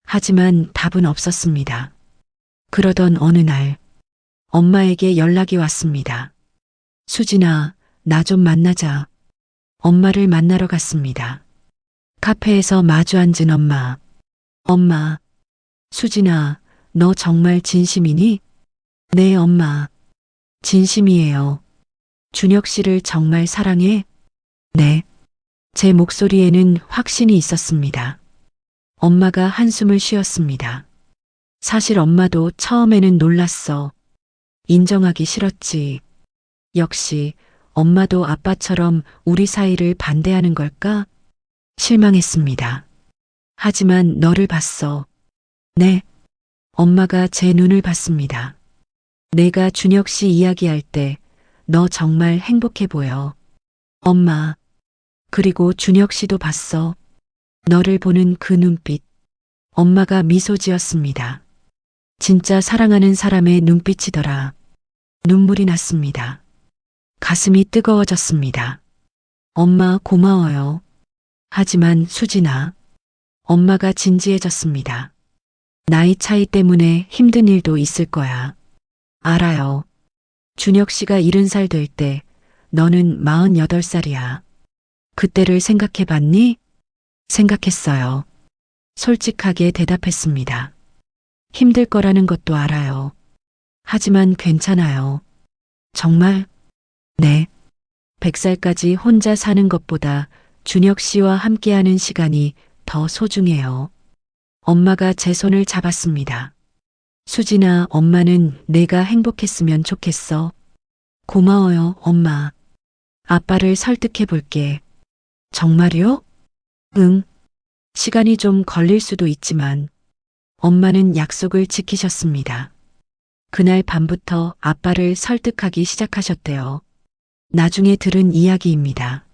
하지만 답은 없었습니다. 그러던 어느 날, 엄마에게 연락이 왔습니다. 수진아, 나 좀 만나자. 엄마를 만나러 갔습니다. 카페에서 마주 앉은 엄마. 엄마, 수진아, 너 정말 진심이니? 네, 엄마. 진심이에요. 준혁 씨를 정말 사랑해? 네. 제 목소리에는 확신이 있었습니다. 엄마가 한숨을 쉬었습니다. 사실 엄마도 처음에는 놀랐어. 인정하기 싫었지. 역시 엄마도 아빠처럼 우리 사이를 반대하는 걸까? 실망했습니다. 하지만 너를 봤어. 네. 엄마가 제 눈을 봤습니다. 내가 준혁 씨 이야기할 때 너 정말 행복해 보여. 엄마. 그리고 준혁 씨도 봤어. 너를 보는 그 눈빛. 엄마가 미소 지었습니다. 진짜 사랑하는 사람의 눈빛이더라. 눈물이 났습니다. 가슴이 뜨거워졌습니다. 엄마 고마워요. 하지만 수진아. 엄마가 진지해졌습니다. 나이 차이 때문에 힘든 일도 있을 거야. 알아요. 준혁 씨가 70살 될 때 너는 48살이야. 그때를 생각해 봤니? 생각했어요. 솔직하게 대답했습니다. 힘들 거라는 것도 알아요. 하지만 괜찮아요. 정말? 네. 100살까지 혼자 사는 것보다 준혁 씨와 함께하는 시간이 더 소중해요. 엄마가 제 손을 잡았습니다. 수진아, 엄마는 내가 행복했으면 좋겠어. 고마워요, 엄마. 아빠를 설득해 볼게. 정말요? 응. 시간이 좀 걸릴 수도 있지만 엄마는 약속을 지키셨습니다. 그날 밤부터 아빠를 설득하기 시작하셨대요. 나중에 들은 이야기입니다.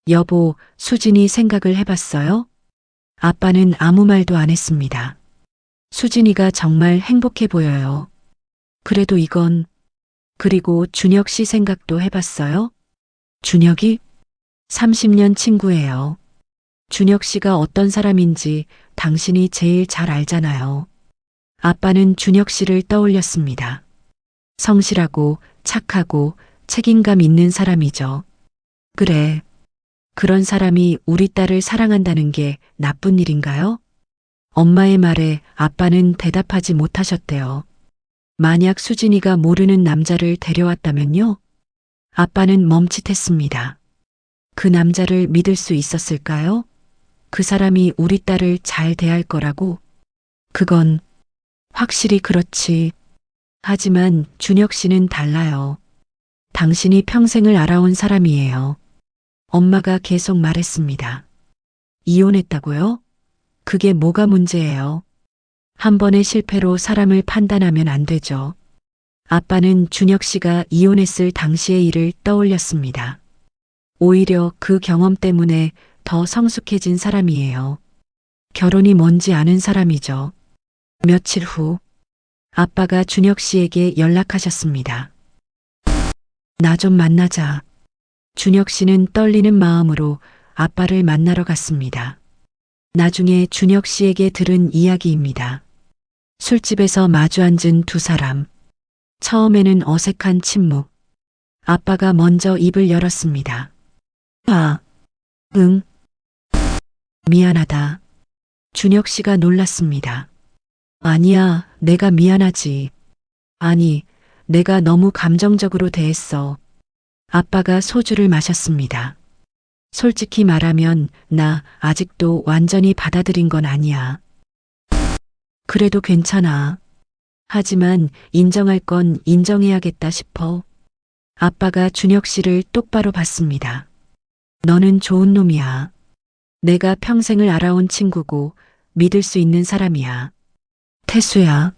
여보, 수진이 생각을 해봤어요? 아빠는 아무 말도 안 했습니다. 수진이가 정말 행복해 보여요. 그래도 이건, 그리고 준혁 씨 생각도 해봤어요? 준혁이? 30년 친구예요. 준혁 씨가 어떤 사람인지 당신이 제일 잘 알잖아요. 아빠는 준혁 씨를 떠올렸습니다. 성실하고 착하고 책임감 있는 사람이죠. 그래. 그런 사람이 우리 딸을 사랑한다는 게 나쁜 일인가요? 엄마의 말에 아빠는 대답하지 못하셨대요. 만약 수진이가 모르는 남자를 데려왔다면요? 아빠는 멈칫했습니다. 그 남자를 믿을 수 있었을까요? 그 사람이 우리 딸을 잘 대할 거라고? 그건 확실히 그렇지. 하지만 준혁 씨는 달라요. 당신이 평생을 알아온 사람이에요. 엄마가 계속 말했습니다. 이혼했다고요? 그게 뭐가 문제예요? 한 번의 실패로 사람을 판단하면 안 되죠. 아빠는 준혁 씨가 이혼했을 당시의 일을 떠올렸습니다. 오히려 그 경험 때문에 더 성숙해진 사람이에요. 결혼이 뭔지 아는 사람이죠. 며칠 후, 아빠가 준혁 씨에게 연락하셨습니다. 나 좀 만나자. 준혁 씨는 떨리는 마음으로 아빠를 만나러 갔습니다. 나중에 준혁 씨에게 들은 이야기입니다. 술집에서 마주 앉은 두 사람. 처음에는 어색한 침묵. 아빠가 먼저 입을 열었습니다. 아, 응. 미안하다. 준혁 씨가 놀랐습니다. 아니야, 내가 미안하지. 아니, 내가 너무 감정적으로 대했어. 아빠가 소주를 마셨습니다. 솔직히 말하면 나 아직도 완전히 받아들인 건 아니야. 그래도 괜찮아. 하지만 인정할 건 인정해야겠다 싶어. 아빠가 준혁 씨를 똑바로 봤습니다. 너는 좋은 놈이야. 내가 평생을 알아온 친구고 믿을 수 있는 사람이야. 태수야.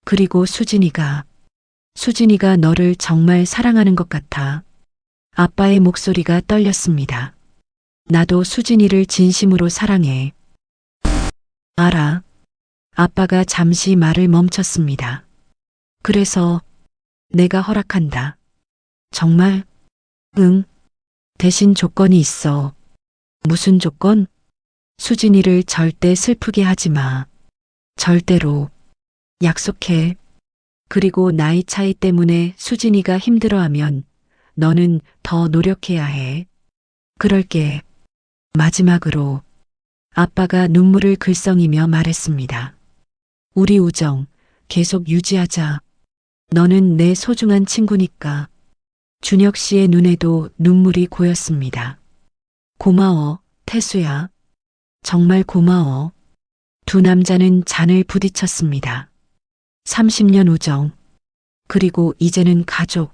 그리고 수진이가 너를 정말 사랑하는 것 같아. 아빠의 목소리가 떨렸습니다. 나도 수진이를 진심으로 사랑해. 알아. 아빠가 잠시 말을 멈췄습니다. 그래서 내가 허락한다. 정말? 응. 대신 조건이 있어. 무슨 조건? 수진이를 절대 슬프게 하지 마. 절대로. 약속해. 그리고 나이 차이 때문에 수진이가 힘들어하면 너는 더 노력해야 해. 그럴게. 마지막으로 아빠가 눈물을 글썽이며 말했습니다. 우리 우정 계속 유지하자. 너는 내 소중한 친구니까. 준혁 씨의 눈에도 눈물이 고였습니다. 고마워, 태수야. 정말 고마워. 두 남자는 잔을 부딪혔습니다. 30년 우정. 그리고 이제는 가족.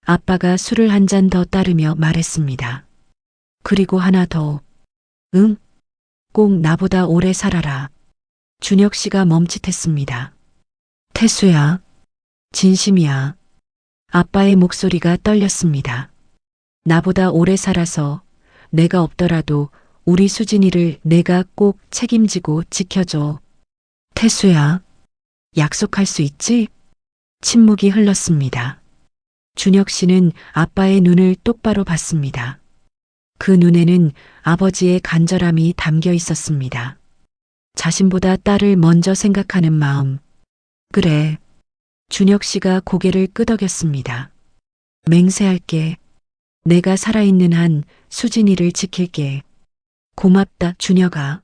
아빠가 술을 한 잔 더 따르며 말했습니다. 그리고 하나 더. 응? 꼭 나보다 오래 살아라. 준혁 씨가 멈칫했습니다. 태수야. 진심이야. 아빠의 목소리가 떨렸습니다. 나보다 오래 살아서 내가 없더라도 우리 수진이를 내가 꼭 책임지고 지켜줘. 태수야. 약속할 수 있지? 침묵이 흘렀습니다. 준혁 씨는 아빠의 눈을 똑바로 봤습니다. 그 눈에는 아버지의 간절함이 담겨 있었습니다. 자신보다 딸을 먼저 생각하는 마음. 그래. 준혁 씨가 고개를 끄덕였습니다. 맹세할게. 내가 살아있는 한 수진이를 지킬게. 고맙다, 준혁아.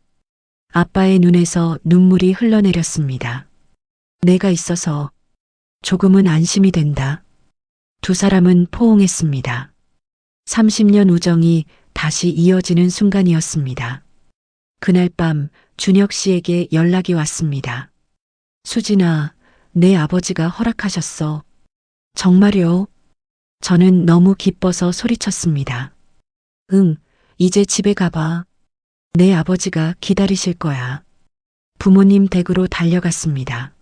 아빠의 눈에서 눈물이 흘러내렸습니다. 내가 있어서 조금은 안심이 된다. 두 사람은 포옹했습니다. 30년 우정이 다시 이어지는 순간이었습니다. 그날 밤 준혁 씨에게 연락이 왔습니다. 수진아, 내 아버지가 허락하셨어. 정말요? 저는 너무 기뻐서 소리쳤습니다. 응, 이제 집에 가봐. 내 아버지가 기다리실 거야. 부모님 댁으로 달려갔습니다.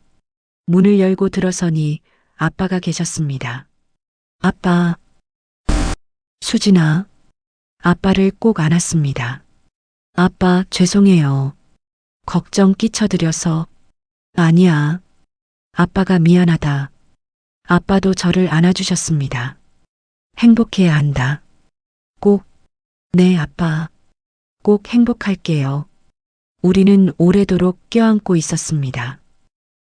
문을 열고 들어서니 아빠가 계셨습니다. 아빠. 수진아. 아빠를 꼭 안았습니다. 아빠, 죄송해요. 걱정 끼쳐드려서. 아니야. 아빠가 미안하다. 아빠도 저를 안아주셨습니다. 행복해야 한다. 꼭. 네, 아빠. 꼭 행복할게요. 우리는 오래도록 껴안고 있었습니다.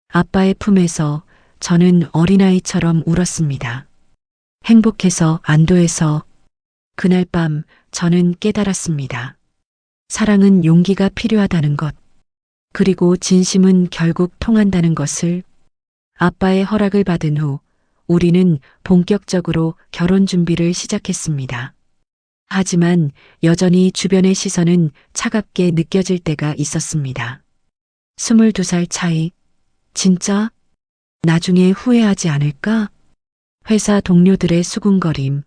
아빠의 품에서 저는 어린아이처럼 울었습니다. 행복해서 안도해서 그날 밤 저는 깨달았습니다. 사랑은 용기가 필요하다는 것, 그리고 진심은 결국 통한다는 것을. 아빠의 허락을 받은 후 우리는 본격적으로 결혼 준비를 시작했습니다. 하지만 여전히 주변의 시선은 차갑게 느껴질 때가 있었습니다. 22살 차이. 진짜? 나중에 후회하지 않을까? 회사 동료들의 수군거림,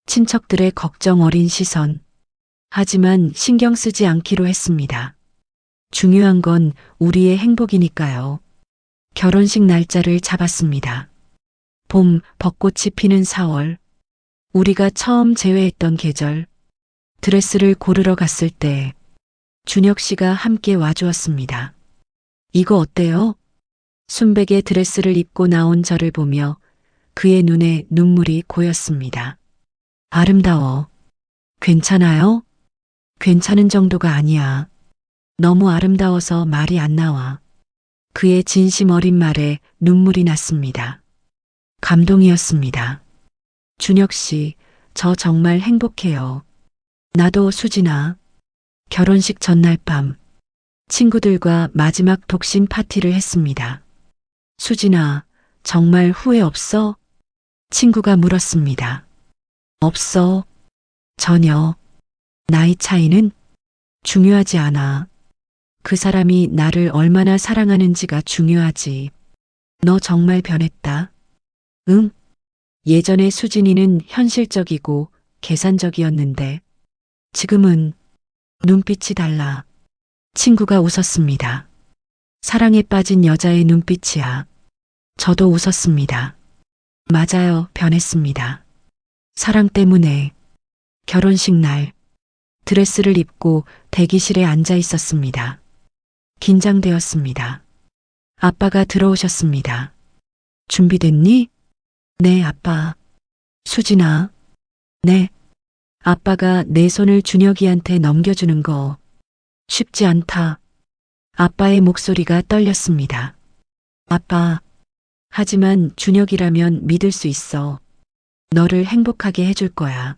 친척들의 걱정 어린 시선. 하지만 신경 쓰지 않기로 했습니다. 중요한 건 우리의 행복이니까요. 결혼식 날짜를 잡았습니다. 봄, 벚꽃이 피는 4월. 우리가 처음 재회했던 계절. 드레스를 고르러 갔을 때 준혁 씨가 함께 와주었습니다. 이거 어때요? 순백의 드레스를 입고 나온 저를 보며 그의 눈에 눈물이 고였습니다. 아름다워. 괜찮아요? 괜찮은 정도가 아니야. 너무 아름다워서 말이 안 나와. 그의 진심 어린 말에 눈물이 났습니다. 감동이었습니다. 준혁 씨, 저 정말 행복해요. 나도. 수진아. 결혼식 전날 밤 친구들과 마지막 독신 파티를 했습니다. 수진아, 정말 후회 없어? 친구가 물었습니다. 없어. 전혀. 나이 차이는 중요하지 않아. 그 사람이 나를 얼마나 사랑하는지가 중요하지. 너 정말 변했다. 응? 예전에 수진이는 현실적이고 계산적이었는데 지금은 눈빛이 달라. 친구가 웃었습니다. 사랑에 빠진 여자의 눈빛이야. 저도 웃었습니다. 맞아요, 변했습니다. 사랑 때문에. 결혼식 날 드레스를 입고 대기실에 앉아 있었습니다. 긴장되었습니다. 아빠가 들어오셨습니다. 준비됐니? 네, 아빠. 수진아. 네. 아빠가 내 손을 준혁이한테 넘겨주는 거 쉽지 않다. 아빠의 목소리가 떨렸습니다. 아빠. 하지만 준혁이라면 믿을 수 있어. 너를 행복하게 해줄 거야.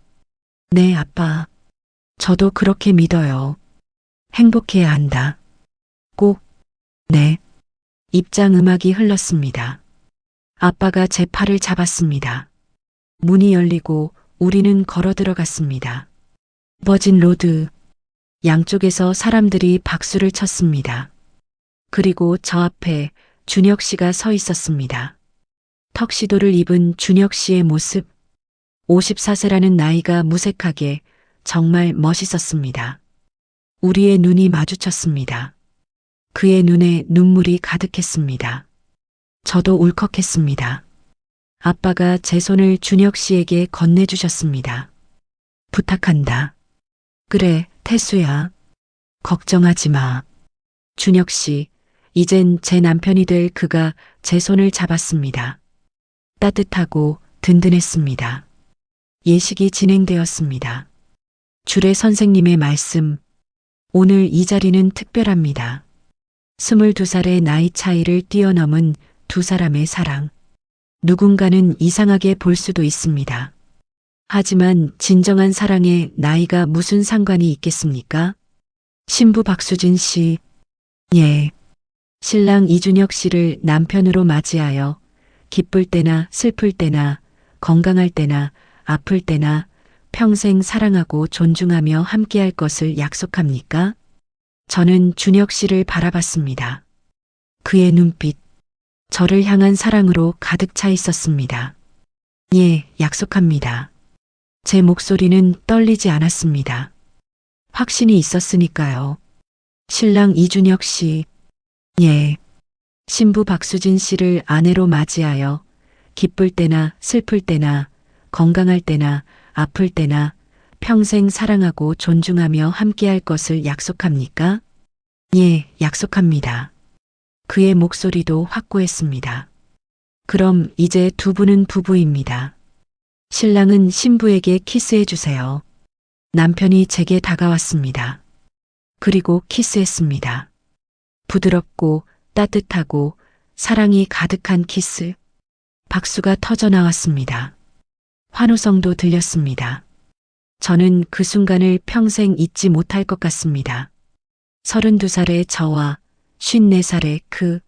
네, 아빠. 저도 그렇게 믿어요. 행복해야 한다. 꼭. 네. 입장 음악이 흘렀습니다. 아빠가 제 팔을 잡았습니다. 문이 열리고 우리는 걸어 들어갔습니다. 버진 로드. 양쪽에서 사람들이 박수를 쳤습니다. 그리고 저 앞에 준혁 씨가 서 있었습니다. 턱시도를 입은 준혁 씨의 모습. 54세라는 나이가 무색하게 정말 멋있었습니다. 우리의 눈이 마주쳤습니다. 그의 눈에 눈물이 가득했습니다. 저도 울컥했습니다. 아빠가 제 손을 준혁 씨에게 건네주셨습니다. 부탁한다. 그래, 태수야. 걱정하지 마. 준혁 씨, 이젠 제 남편이 될 그가 제 손을 잡았습니다. 따뜻하고 든든했습니다. 예식이 진행되었습니다. 주례 선생님의 말씀. 오늘 이 자리는 특별합니다. 22살의 나이 차이를 뛰어넘은 두 사람의 사랑. 누군가는 이상하게 볼 수도 있습니다. 하지만 진정한 사랑에 나이가 무슨 상관이 있겠습니까? 신부 박수진 씨. 예. 신랑 이준혁 씨를 남편으로 맞이하여 기쁠 때나 슬플 때나 건강할 때나 아플 때나 평생 사랑하고 존중하며 함께할 것을 약속합니까? 저는 준혁 씨를 바라봤습니다. 그의 눈빛, 저를 향한 사랑으로 가득 차 있었습니다. 예, 약속합니다. 제 목소리는 떨리지 않았습니다. 확신이 있었으니까요. 신랑 이준혁 씨. 예. 신부 박수진 씨를 아내로 맞이하여 기쁠 때나 슬플 때나 건강할 때나 아플 때나 평생 사랑하고 존중하며 함께할 것을 약속합니까? 예, 약속합니다. 그의 목소리도 확고했습니다. 그럼 이제 두 분은 부부입니다. 신랑은 신부에게 키스해 주세요. 남편이 제게 다가왔습니다. 그리고 키스했습니다. 부드럽고 따뜻하고 사랑이 가득한 키스. 박수가 터져 나왔습니다. 환호성도 들렸습니다. 저는 그 순간을 평생 잊지 못할 것 같습니다. 32살의 저와 54살의 그.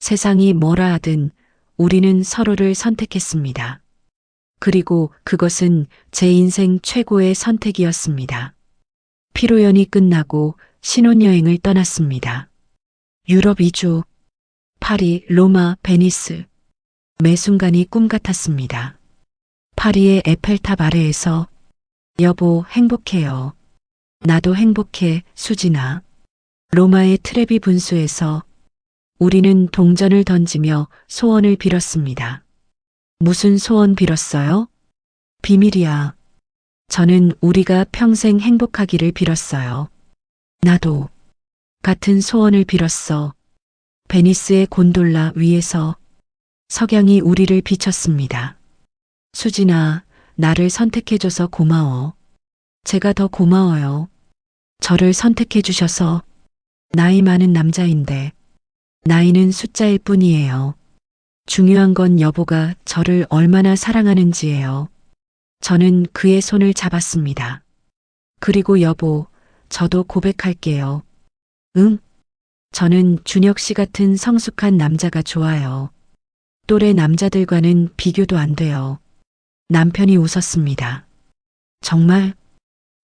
세상이 뭐라 하든 우리는 서로를 선택했습니다. 그리고 그것은 제 인생 최고의 선택이었습니다. 피로연이 끝나고 신혼여행을 떠났습니다. 유럽 2주, 파리, 로마, 베니스. 매 순간이 꿈 같았습니다. 파리의 에펠탑 아래에서 여보 행복해요. 나도 행복해, 수진아. 로마의 트레비 분수에서 우리는 동전을 던지며 소원을 빌었습니다. 무슨 소원 빌었어요? 비밀이야. 저는 우리가 평생 행복하기를 빌었어요. 나도 같은 소원을 빌었어. 베니스의 곤돌라 위에서 석양이 우리를 비췄습니다. 수진아, 나를 선택해줘서 고마워. 제가 더 고마워요. 저를 선택해주셔서. 나이 많은 남자인데 나이는 숫자일 뿐이에요. 중요한 건 여보가 저를 얼마나 사랑하는지예요. 저는 그의 손을 잡았습니다. 그리고 여보, 저도 고백할게요. 응? 저는 준혁 씨 같은 성숙한 남자가 좋아요. 또래 남자들과는 비교도 안 돼요. 남편이 웃었습니다. 정말?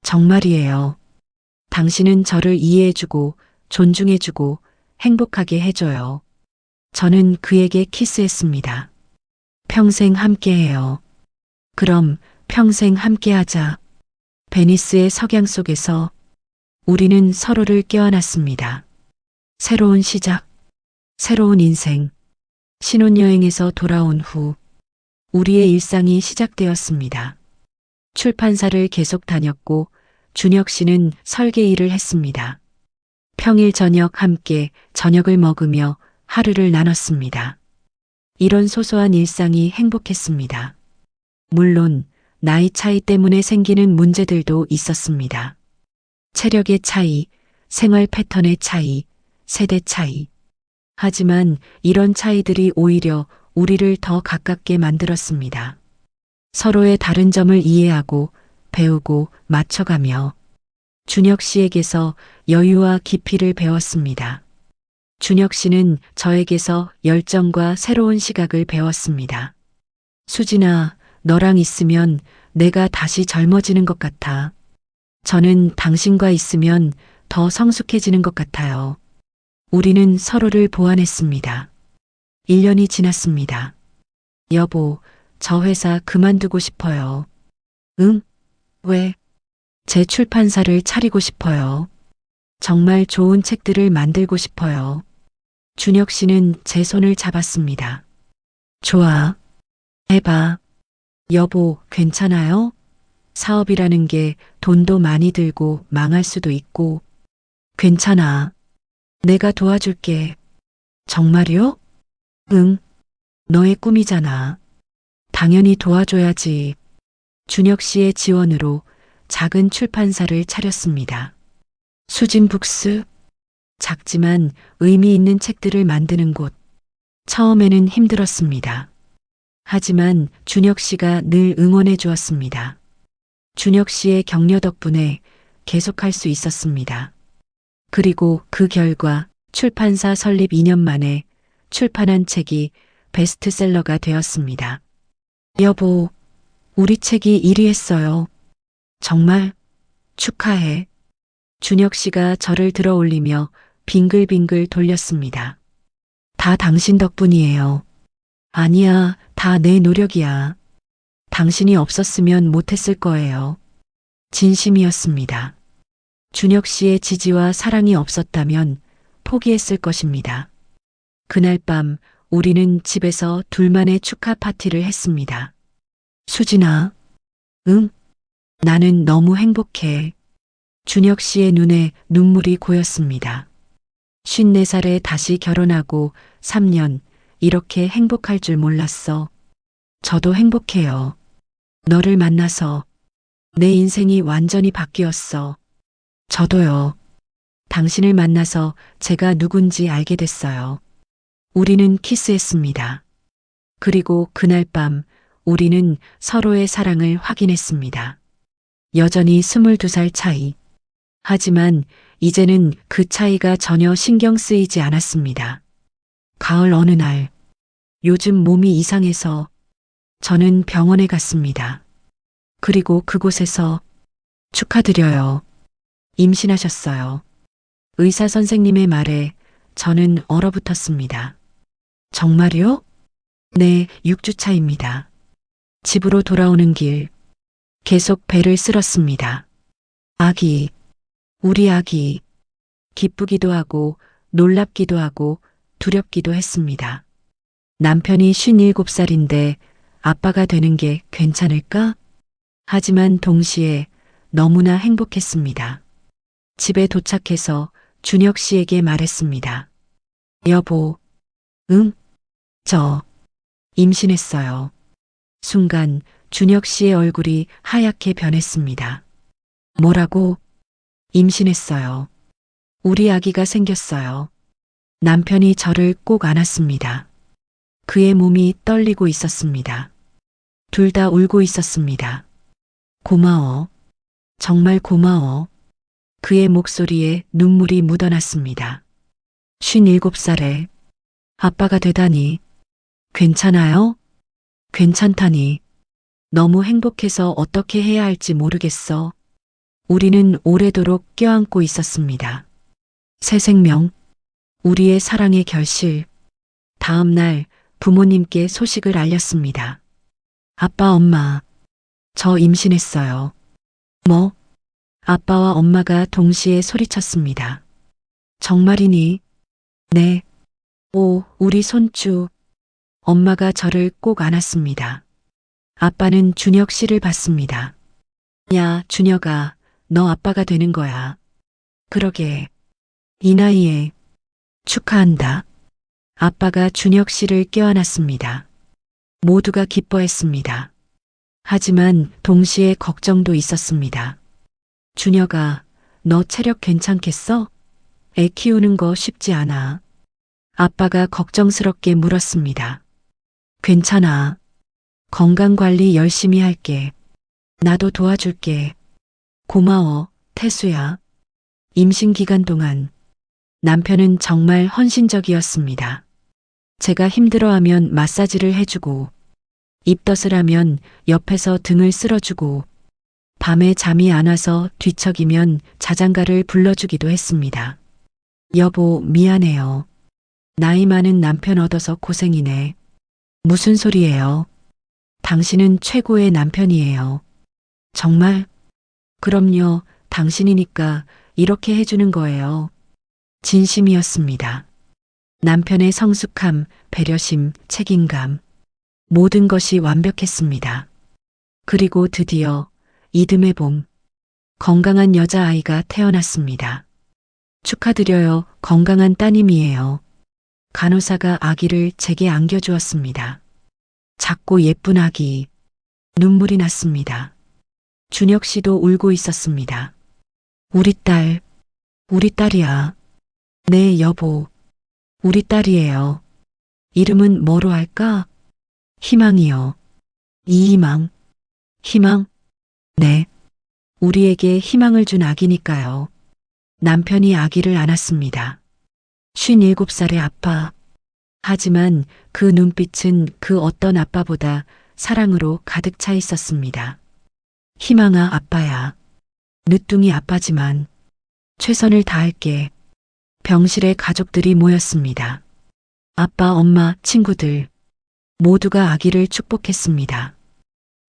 정말이에요. 당신은 저를 이해해주고 존중해주고 행복하게 해줘요. 저는 그에게 키스했습니다. 평생 함께해요. 그럼 평생 함께하자. 베니스의 석양 속에서 우리는 서로를 껴안았습니다. 새로운 시작, 새로운 인생. 신혼여행에서 돌아온 후 우리의 일상이 시작되었습니다. 출판사를 계속 다녔고 준혁 씨는 설계 일을 했습니다. 평일 저녁 함께 저녁을 먹으며 하루를 나눴습니다. 이런 소소한 일상이 행복했습니다. 물론 나이 차이 때문에 생기는 문제들도 있었습니다. 체력의 차이, 생활 패턴의 차이, 세대 차이. 하지만 이런 차이들이 오히려 우리를 더 가깝게 만들었습니다. 서로의 다른 점을 이해하고 배우고 맞춰가며 준혁 씨에게서 여유와 깊이를 배웠습니다. 준혁 씨는 저에게서 열정과 새로운 시각을 배웠습니다. 수진아, 너랑 있으면 내가 다시 젊어지는 것 같아. 저는 당신과 있으면 더 성숙해지는 것 같아요. 우리는 서로를 보완했습니다. 1년이 지났습니다. 여보, 저 회사 그만두고 싶어요. 응? 왜? 제 출판사를 차리고 싶어요. 정말 좋은 책들을 만들고 싶어요. 준혁 씨는 제 손을 잡았습니다. 좋아. 해봐. 여보, 괜찮아요? 사업이라는 게 돈도 많이 들고 망할 수도 있고. 괜찮아. 내가 도와줄게. 정말요? 응. 너의 꿈이잖아. 당연히 도와줘야지. 준혁 씨의 지원으로 작은 출판사를 차렸습니다. 수진 북스. 작지만 의미 있는 책들을 만드는 곳. 처음에는 힘들었습니다. 하지만 준혁 씨가 늘 응원해 주었습니다. 준혁 씨의 격려 덕분에 계속할 수 있었습니다. 그리고 그 결과 출판사 설립 2년 만에 출판한 책이 베스트셀러가 되었습니다. 여보, 우리 책이 1위 했어요. 정말 축하해. 준혁 씨가 저를 들어 올리며 빙글빙글 돌렸습니다. 다 당신 덕분이에요. 아니야, 다 내 노력이야. 당신이 없었으면 못했을 거예요. 진심이었습니다. 준혁 씨의 지지와 사랑이 없었다면 포기했을 것입니다. 그날 밤 우리는 집에서 둘만의 축하 파티를 했습니다. 수진아, 응? 나는 너무 행복해. 준혁 씨의 눈에 눈물이 고였습니다. 54살에 다시 결혼하고 3년, 이렇게 행복할 줄 몰랐어. 저도 행복해요. 너를 만나서 내 인생이 완전히 바뀌었어. 저도요. 당신을 만나서 제가 누군지 알게 됐어요. 우리는 키스했습니다. 그리고 그날 밤 우리는 서로의 사랑을 확인했습니다. 여전히 22살 차이. 하지만 이제는 그 차이가 전혀 신경 쓰이지 않았습니다. 가을 어느 날, 요즘 몸이 이상해서 저는 병원에 갔습니다. 그리고 그곳에서 축하드려요. 임신하셨어요. 의사 선생님의 말에 저는 얼어붙었습니다. 정말요? 네, 6주 차입니다. 집으로 돌아오는 길, 계속 배를 쓸었습니다. 아기, 우리 아기. 기쁘기도 하고 놀랍기도 하고 두렵기도 했습니다. 남편이 57살인데 아빠가 되는 게 괜찮을까? 하지만 동시에 너무나 행복했습니다. 집에 도착해서 준혁 씨에게 말했습니다. 여보, 응? 저 임신했어요. 순간 준혁 씨의 얼굴이 하얗게 변했습니다. 뭐라고? 임신했어요. 우리 아기가 생겼어요. 남편이 저를 꼭 안았습니다. 그의 몸이 떨리고 있었습니다. 둘 다 울고 있었습니다. 고마워. 정말 고마워. 그의 목소리에 눈물이 묻어났습니다. 57살에 아빠가 되다니. 괜찮아요? 괜찮다니. 너무 행복해서 어떻게 해야 할지 모르겠어. 우리는 오래도록 껴안고 있었습니다. 새 생명, 우리의 사랑의 결실. 다음 날 부모님께 소식을 알렸습니다. 아빠, 엄마, 저 임신했어요. 뭐? 아빠와 엄마가 동시에 소리쳤습니다. 정말이니? 네. 오, 우리 손주. 엄마가 저를 꼭 안았습니다. 아빠는 준혁 씨를 봤습니다. 야, 준혁아, 너 아빠가 되는 거야. 그러게. 이 나이에 축하한다. 아빠가 준혁 씨를 껴안았습니다. 모두가 기뻐했습니다. 하지만 동시에 걱정도 있었습니다. 준혁아, 너 체력 괜찮겠어? 애 키우는 거 쉽지 않아. 아빠가 걱정스럽게 물었습니다. 괜찮아. 건강 관리 열심히 할게. 나도 도와줄게. 고마워, 태수야. 임신 기간 동안 남편은 정말 헌신적이었습니다. 제가 힘들어하면 마사지를 해주고, 입덧을 하면 옆에서 등을 쓸어주고, 밤에 잠이 안 와서 뒤척이면 자장가를 불러주기도 했습니다. 여보, 미안해요. 나이 많은 남편 얻어서 고생이네. 무슨 소리예요? 당신은 최고의 남편이에요. 정말? 그럼요, 당신이니까 이렇게 해주는 거예요. 진심이었습니다. 남편의 성숙함, 배려심, 책임감. 모든 것이 완벽했습니다. 그리고 드디어 이듬해 봄, 건강한 여자아이가 태어났습니다. 축하드려요. 건강한 따님이에요. 간호사가 아기를 제게 안겨주었습니다. 작고 예쁜 아기. 눈물이 났습니다. 준혁 씨도 울고 있었습니다. 우리 딸, 우리 딸이야. 네, 여보. 우리 딸이에요. 이름은 뭐로 할까? 희망이요. 이희망. 희망? 네. 우리에게 희망을 준 아기니까요. 남편이 아기를 안았습니다. 57살의 아빠. 하지만 그 눈빛은 그 어떤 아빠보다 사랑으로 가득 차 있었습니다. 희망아, 아빠야. 늦둥이 아빠지만 최선을 다할게. 병실에 가족들이 모였습니다. 아빠, 엄마, 친구들 모두가 아기를 축복했습니다.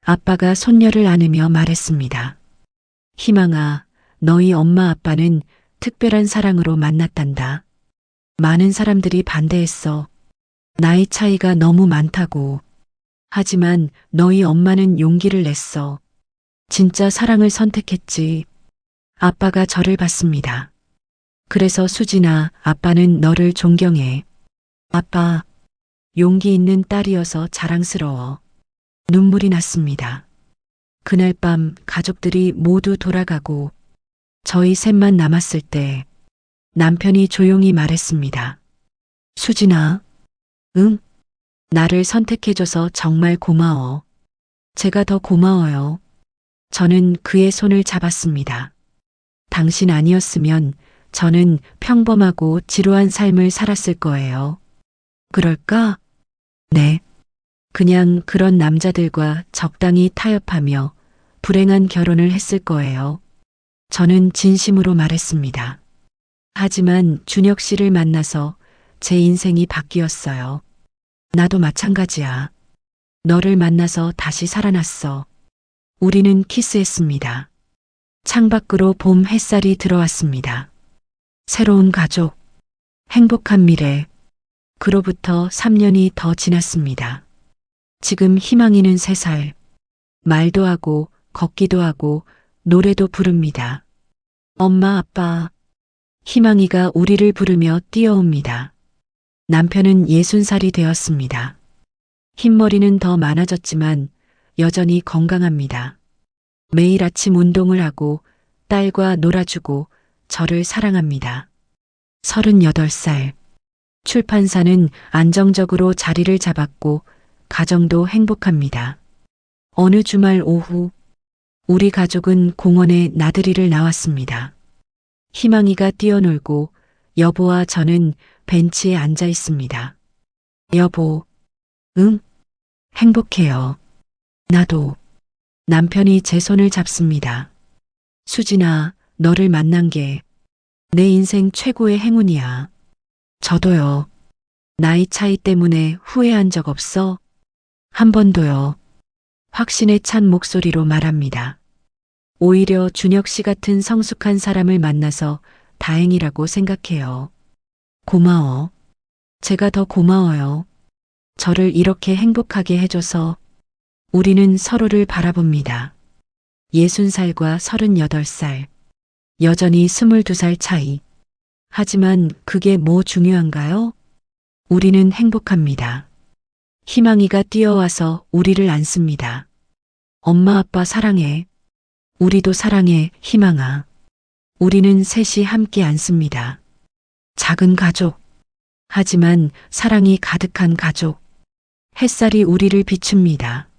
아빠가 손녀를 안으며 말했습니다. 희망아, 너희 엄마 아빠는 특별한 사랑으로 만났단다. 많은 사람들이 반대했어. 나이 차이가 너무 많다고. 하지만 너희 엄마는 용기를 냈어. 진짜 사랑을 선택했지. 아빠가 저를 봤습니다. 그래서 수진아, 아빠는 너를 존경해. 아빠, 용기 있는 딸이어서 자랑스러워. 눈물이 났습니다. 그날 밤 가족들이 모두 돌아가고 저희 셋만 남았을 때 남편이 조용히 말했습니다. 수진아, 응? 나를 선택해줘서 정말 고마워. 제가 더 고마워요. 저는 그의 손을 잡았습니다. 당신 아니었으면 저는 평범하고 지루한 삶을 살았을 거예요. 그럴까? 네. 그냥 그런 남자들과 적당히 타협하며 불행한 결혼을 했을 거예요. 저는 진심으로 말했습니다. 하지만 준혁 씨를 만나서 제 인생이 바뀌었어요. 나도 마찬가지야. 너를 만나서 다시 살아났어. 우리는 키스했습니다. 창밖으로 봄 햇살이 들어왔습니다. 새로운 가족, 행복한 미래. 그로부터 3년이 더 지났습니다. 지금 희망이는 3살. 말도 하고 걷기도 하고 노래도 부릅니다. 엄마, 아빠. 희망이가 우리를 부르며 뛰어옵니다. 남편은 60살이 되었습니다. 흰머리는 더 많아졌지만 여전히 건강합니다. 매일 아침 운동을 하고 딸과 놀아주고 저를 사랑합니다. 38살. 출판사는 안정적으로 자리를 잡았고 가정도 행복합니다. 어느 주말 오후 우리 가족은 공원에 나들이를 나왔습니다. 희망이가 뛰어놀고 여보와 저는 벤치에 앉아 있습니다. 여보, 응? 행복해요. 나도. 남편이 제 손을 잡습니다. 수진아, 너를 만난 게 내 인생 최고의 행운이야. 저도요. 나이 차이 때문에 후회한 적 없어? 한 번도요. 확신에 찬 목소리로 말합니다. 오히려 준혁 씨 같은 성숙한 사람을 만나서 다행이라고 생각해요. 고마워. 제가 더 고마워요. 저를 이렇게 행복하게 해줘서. 우리는 서로를 바라봅니다. 60살과 38살. 여전히 22살 차이. 하지만 그게 뭐 중요한가요? 우리는 행복합니다. 희망이가 뛰어와서 우리를 안습니다. 엄마 아빠 사랑해. 우리도 사랑해, 희망아. 우리는 셋이 함께 앉습니다. 작은 가족. 하지만 사랑이 가득한 가족. 햇살이 우리를 비춥니다.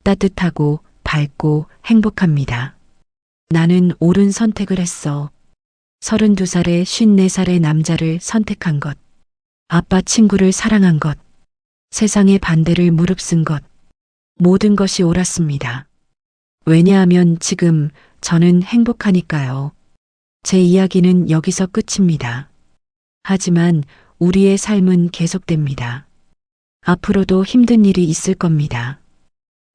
따뜻하고 밝고 행복합니다. 나는 옳은 선택을 했어. 32살에 54살의 남자를 선택한 것. 아빠 친구를 사랑한 것. 세상의 반대를 무릅쓴 것. 모든 것이 옳았습니다. 왜냐하면 지금 저는 행복하니까요. 제 이야기는 여기서 끝입니다. 하지만 우리의 삶은 계속됩니다. 앞으로도 힘든 일이 있을 겁니다.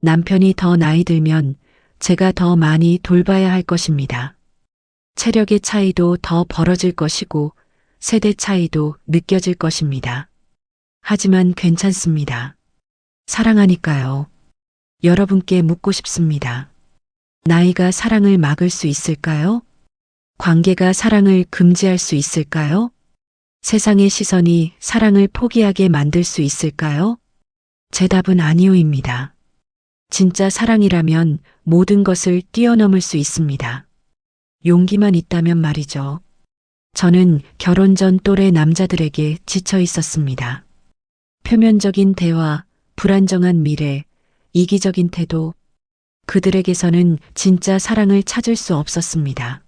남편이 더 나이 들면 제가 더 많이 돌봐야 할 것입니다. 체력의 차이도 더 벌어질 것이고 세대 차이도 느껴질 것입니다. 하지만 괜찮습니다. 사랑하니까요. 여러분께 묻고 싶습니다. 나이가 사랑을 막을 수 있을까요? 관계가 사랑을 금지할 수 있을까요? 세상의 시선이 사랑을 포기하게 만들 수 있을까요? 제 답은 아니오입니다. 진짜 사랑이라면 모든 것을 뛰어넘을 수 있습니다. 용기만 있다면 말이죠. 저는 결혼 전 또래 남자들에게 지쳐 있었습니다. 표면적인 대화, 불안정한 미래, 이기적인 태도, 그들에게서는 진짜 사랑을 찾을 수 없었습니다.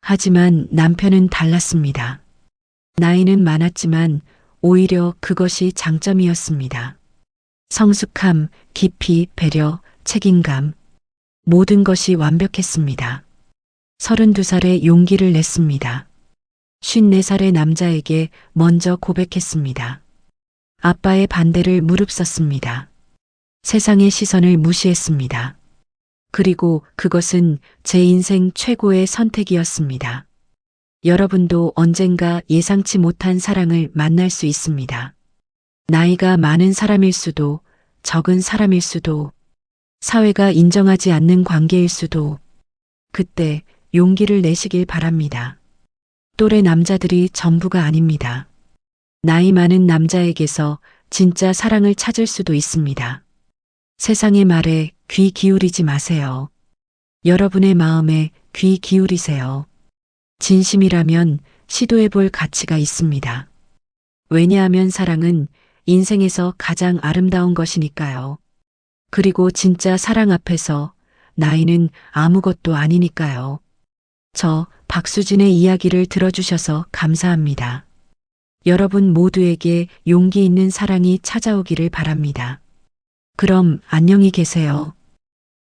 하지만 남편은 달랐습니다. 나이는 많았지만 오히려 그것이 장점이었습니다. 성숙함, 깊이, 배려, 책임감, 모든 것이 완벽했습니다. 32살에 용기를 냈습니다. 54살의 남자에게 먼저 고백했습니다. 아빠의 반대를 무릅썼습니다. 세상의 시선을 무시했습니다. 그리고 그것은 제 인생 최고의 선택이었습니다. 여러분도 언젠가 예상치 못한 사랑을 만날 수 있습니다. 나이가 많은 사람일 수도, 적은 사람일 수도, 사회가 인정하지 않는 관계일 수도, 그때 용기를 내시길 바랍니다. 또래 남자들이 전부가 아닙니다. 나이 많은 남자에게서 진짜 사랑을 찾을 수도 있습니다. 세상의 말에 귀 기울이지 마세요. 여러분의 마음에 귀 기울이세요. 진심이라면 시도해 볼 가치가 있습니다. 왜냐하면 사랑은 인생에서 가장 아름다운 것이니까요. 그리고 진짜 사랑 앞에서 나이는 아무것도 아니니까요. 저 박수진의 이야기를 들어주셔서 감사합니다. 여러분 모두에게 용기 있는 사랑이 찾아오기를 바랍니다. 그럼 안녕히 계세요.